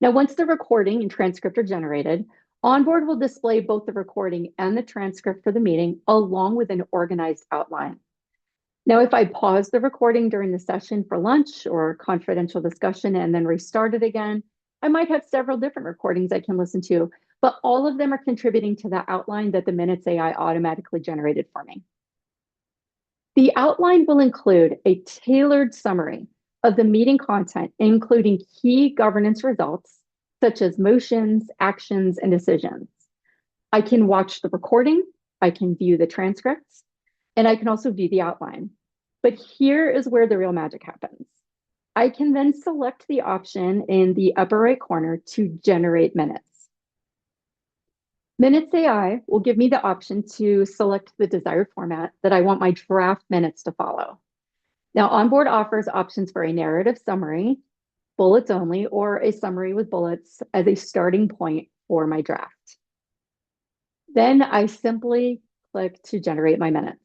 Now, once the recording and transcript are generated, OnBoard will display both the recording and the transcript for the meeting along with an organized outline. Now, if I pause the recording during the session for lunch or confidential discussion and then restart it again, I might have several different recordings I can listen to, but all of them are contributing to the outline that the Minutes AI automatically generated for me. The outline will include a tailored summary of the meeting content, including key governance results, such as motions, actions, and decisions. I can watch the recording, I can view the transcripts, and I can also view the outline. But here is where the real magic happens. I can then select the option in the upper right corner to generate minutes. Minutes AI will give me the option to select the desired format that I want my draft minutes to follow. Now, OnBoard offers options for a narrative summary, bullets only, or a summary with bullets as a starting point for my draft. Then I simply click to generate my minutes.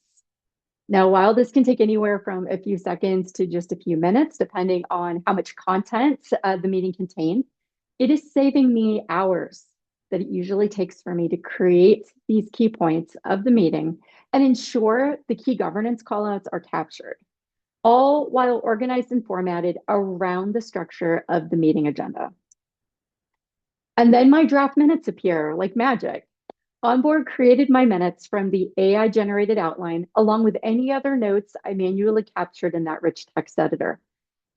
Now, while this can take anywhere from a few seconds to just a few minutes, depending on how much content the meeting contained, it is saving me hours that it usually takes for me to create these key points of the meeting and ensure the key governance callouts are captured, all while organized and formatted around the structure of the meeting agenda. And then my draft minutes appear like magic. OnBoard created my minutes from the AI generated outline, along with any other notes I manually captured in that rich text editor.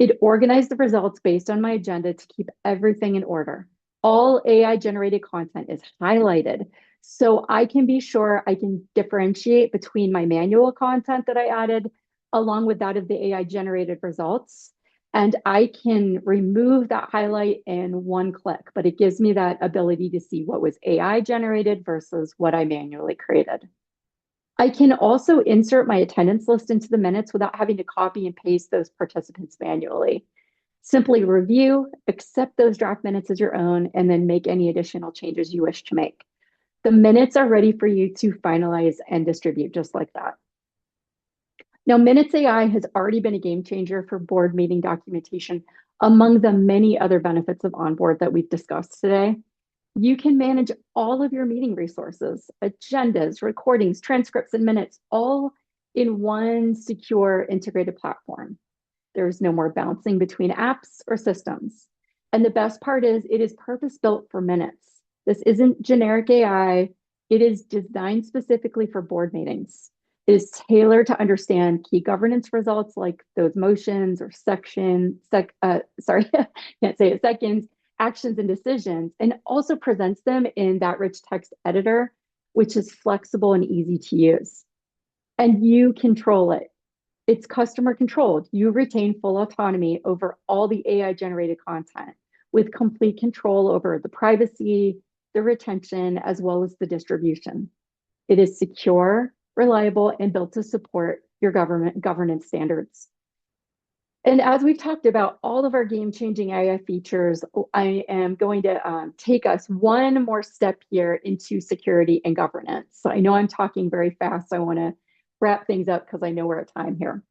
It organized the results based on my agenda to keep everything in order. All AI generated content is highlighted, so I can be sure I can differentiate between my manual content that I added, along with that of the AI generated results. And I can remove that highlight in one click, but it gives me that ability to see what was AI generated versus what I manually created. I can also insert my attendance list into the minutes without having to copy and paste those participants manually. Simply review, accept those draft minutes as your own, and then make any additional changes you wish to make. The minutes are ready for you to finalize and distribute just like that. Now, Minutes AI has already been a game changer for board meeting documentation among the many other benefits of OnBoard that we've discussed today. You can manage all of your meeting resources, agendas, recordings, transcripts, and minutes, all in one secure integrated platform. There's no more bouncing between apps or systems. And the best part is it is purpose built for minutes. This isn't generic AI. It is designed specifically for board meetings. It is tailored to understand key governance results like those motions or can't say it, seconds, actions and decisions, and also presents them in that rich text editor, which is flexible and easy to use. And you control it. It's customer controlled. You retain full autonomy over all the AI generated content with complete control over the privacy, the retention, as well as the distribution. It is secure, reliable, and built to support your governance standards. And as we've talked about all of our game-changing AI features, I am going to take us one more step here into security and governance. So I know I'm talking very fast. So I want to wrap things up because I know we're at time here.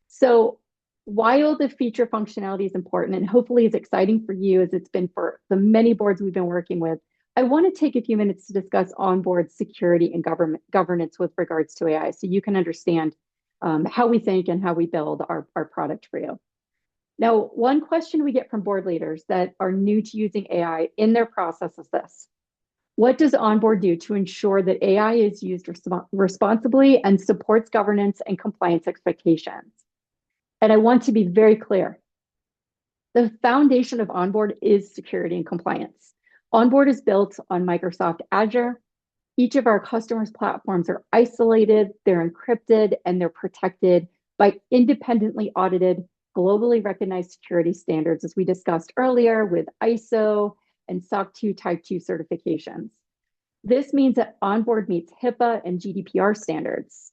So while the feature functionality is important and hopefully is exciting for you as it's been for the many boards we've been working with, I want to take a few minutes to discuss onboard security and governance with regards to AI so you can understand how we think and how we build our product for you. Now, one question we get from board leaders that are new to using AI in their process is this: what does OnBoard do to ensure that AI is used responsibly and supports governance and compliance expectations? And I want to be very clear. The foundation of OnBoard is security and compliance. OnBoard is built on Microsoft Azure. Each of our customers' platforms are isolated, they're encrypted, and they're protected by independently audited, globally recognized security standards, as we discussed earlier with ISO and SOC 2 Type 2 certifications. This means that OnBoard meets HIPAA and GDPR standards.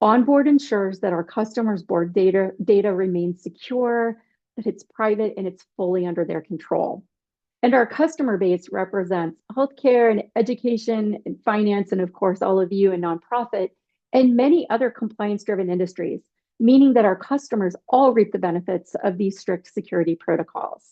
OnBoard ensures that our customers' board data remains secure, that it's private, and it's fully under their control. And our customer base represents healthcare and education and finance, and of course, all of you in nonprofit and many other compliance-driven industries, meaning that our customers all reap the benefits of these strict security protocols.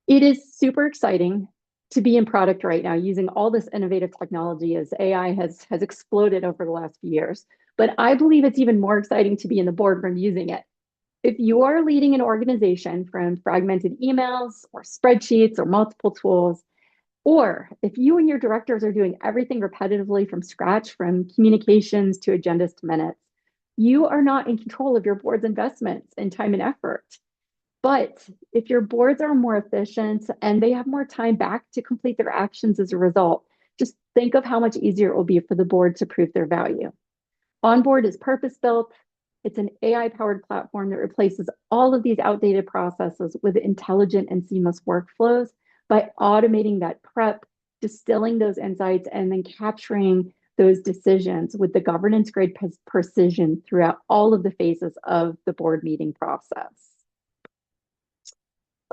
It is super exciting to be in product right now using all this innovative technology as AI has exploded over the last few years. But I believe it's even more exciting to be in the boardroom using it. If you are leading an organization from fragmented emails or spreadsheets or multiple tools, or if you and your directors are doing everything repetitively from scratch, from communications to agendas to minutes, you are not in control of your board's investments in time and effort. But if your boards are more efficient and they have more time back to complete their actions as a result, just think of how much easier it will be for the board to prove their value. OnBoard is purpose-built. It's an AI-powered platform that replaces all of these outdated processes with intelligent and seamless workflows by automating that prep, distilling those insights, and then capturing those decisions with the governance-grade precision throughout all of the phases of the board meeting process.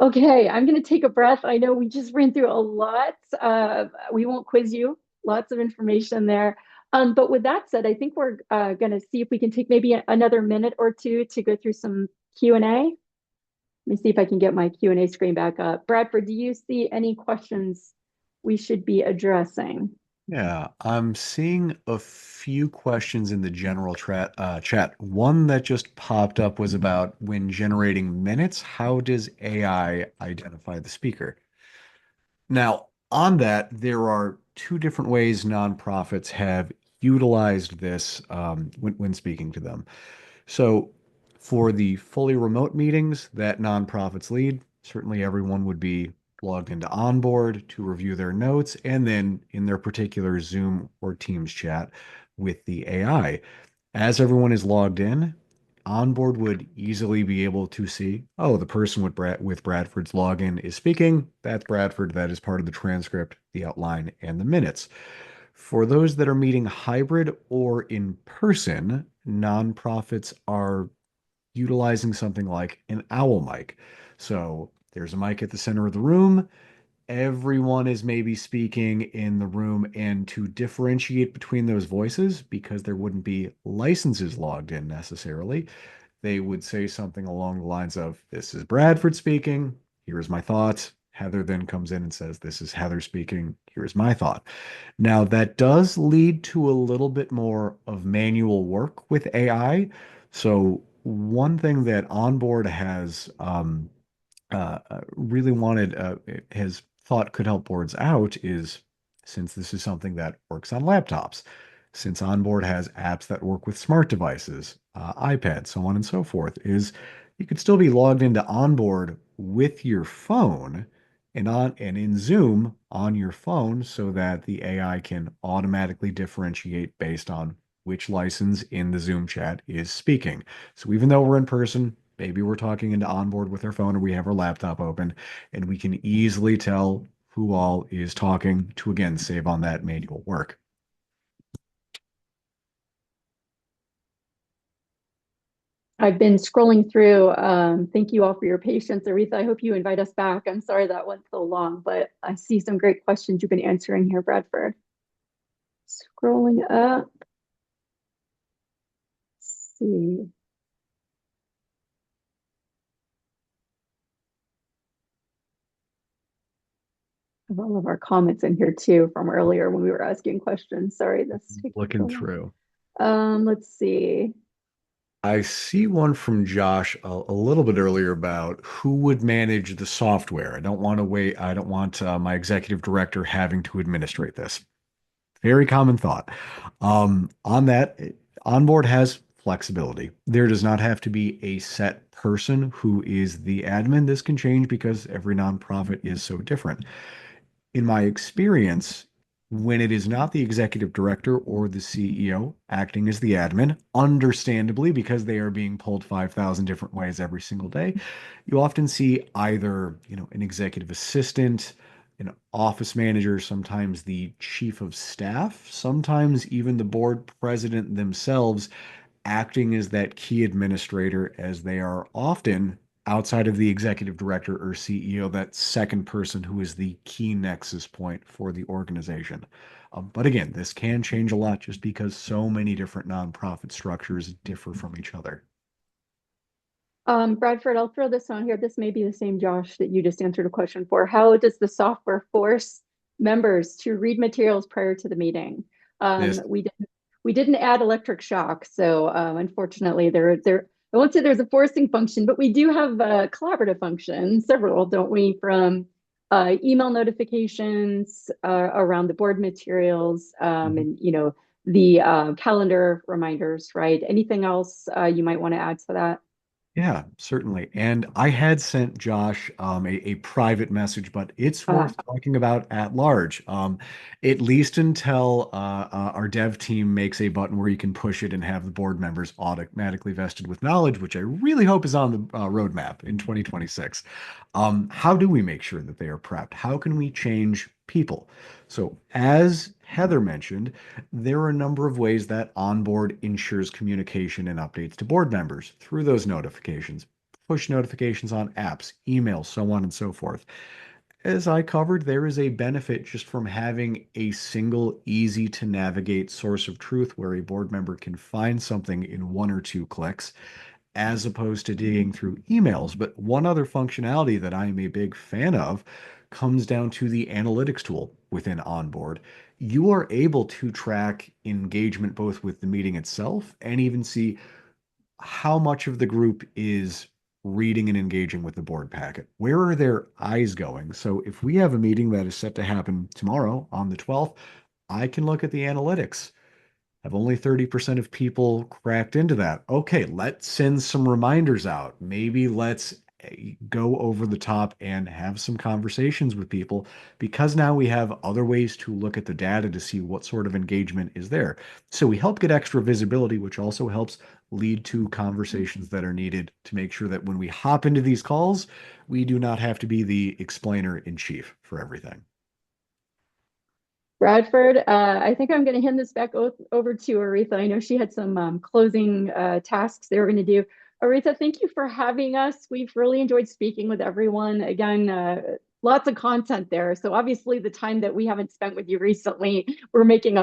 Okay, I'm going to take a breath. I know we just ran through a lot. We won't quiz you. Lots of information there. But with that said, I think we're going to see if we can take maybe another minute or two to go through some Q&A. Let me see if I can get my Q&A screen back up. Bradford, do you see any questions we should be addressing? Yeah, I'm seeing a few questions in the general chat. One that just popped up was about when generating minutes, how does AI identify the speaker? Now, on that, there are two different ways nonprofits have utilized this when speaking to them. So, for the fully remote meetings that nonprofits lead, certainly everyone would be logged into OnBoard to review their notes and then in their particular Zoom or Teams chat with the AI. As everyone is logged in, OnBoard would easily be able to see, oh, the person with Bradford's login is speaking. That's Bradford. That is part of the transcript, the outline, and the minutes. For those that are meeting hybrid or in person, nonprofits are utilizing something like an owl mic. So there's a mic at the center of the room, everyone is maybe speaking in the room, and to differentiate between those voices, because there wouldn't be licenses logged in necessarily, they would say something along the lines of, "This is Bradford speaking. Here's my thoughts." Heather then comes in and says, "This is Heather speaking. Here's my thought." Now, that does lead to a little bit more of manual work with AI. So, one thing that OnBoard has really wanted, has thought could help boards out is, since this is something that works on laptops, since OnBoard has apps that work with smart devices, iPads, so on and so forth, is you could still be logged into OnBoard with your phone and in Zoom on your phone so that the AI can automatically differentiate based on which license in the Zoom chat is speaking. So even though we're in person, maybe we're talking into OnBoard with our phone or we have our laptop open, and we can easily tell who all is talking to, again, save on that manual work. I've been scrolling through. Thank you all for your patience. Aretha, I hope you invite us back. I'm sorry that went so long, but I see some great questions you've been answering here, Bradford. Scrolling up. Let's see. I have all of our comments in here too from earlier when we were asking questions. Sorry, this taking so Looking long. through. Let's see. I see one from Josh a little bit earlier about who would manage the software. I don't want to wait. I don't want my executive director having to administrate this. Very common thought. On that, OnBoard has flexibility. There does not have to be a set person who is the admin. This can change because every nonprofit is so different. In my experience, when it is not the executive director or the CEO acting as the admin, understandably, because they are being pulled 5,000 different ways every single day, you often see either, an executive assistant, an office manager, sometimes the chief of staff, sometimes even the board president themselves acting as that key administrator, as they are often outside of the executive director or CEO, that second person who is the key nexus point for the organization. But again, this can change a lot just because so many different nonprofit structures differ from each other. Bradford, I'll throw this on here. This may be the same Josh that you just answered a question for. How does the software force members to read materials prior to the meeting? This We didn't add electric shock, so unfortunately, I won't say there's a forcing function, but we do have a collaborative function, several, don't we? From email notifications around the board materials, and the calendar reminders, right? Anything else you might want to add to that? Yeah, certainly. And I had sent Josh a private message, but it's Uh, worth talking about at large, at least until our dev team makes a button where you can push it and have the board members automatically vested with knowledge, which I really hope is on the roadmap in 2026. How do we make sure that they are prepped? How can we change people? So, as Heather mentioned, there are a number of ways that OnBoard ensures communication and updates to board members through those notifications, push notifications on apps, emails, so on and so forth. As I covered, there is a benefit just from having a single, easy to navigate source of truth where a board member can find something in one or two clicks, as opposed to digging through emails. But one other functionality that I am a big fan of comes down to the analytics tool within OnBoard. You are able to track engagement both with the meeting itself and even see how much of the group is reading and engaging with the board packet. Where are their eyes going? So if we have a meeting that is set to happen tomorrow on the 12th, I can look at the analytics. Have only 30% of people cracked into that. Okay, let's send some reminders out. Maybe let's go over the top and have some conversations with people, because now we have other ways to look at the data to see what sort of engagement is there. So we help get extra visibility, which also helps lead to conversations that are needed to make sure that when we hop into these calls, we do not have to be the explainer in chief for everything. Bradford, I think I'm going to hand this back over to Aretha. I know she had some closing tasks they were going to do. Aretha, thank you for having us. We've really enjoyed speaking with everyone. Again, lots of content there. So obviously the time that we haven't spent with you recently, we're making up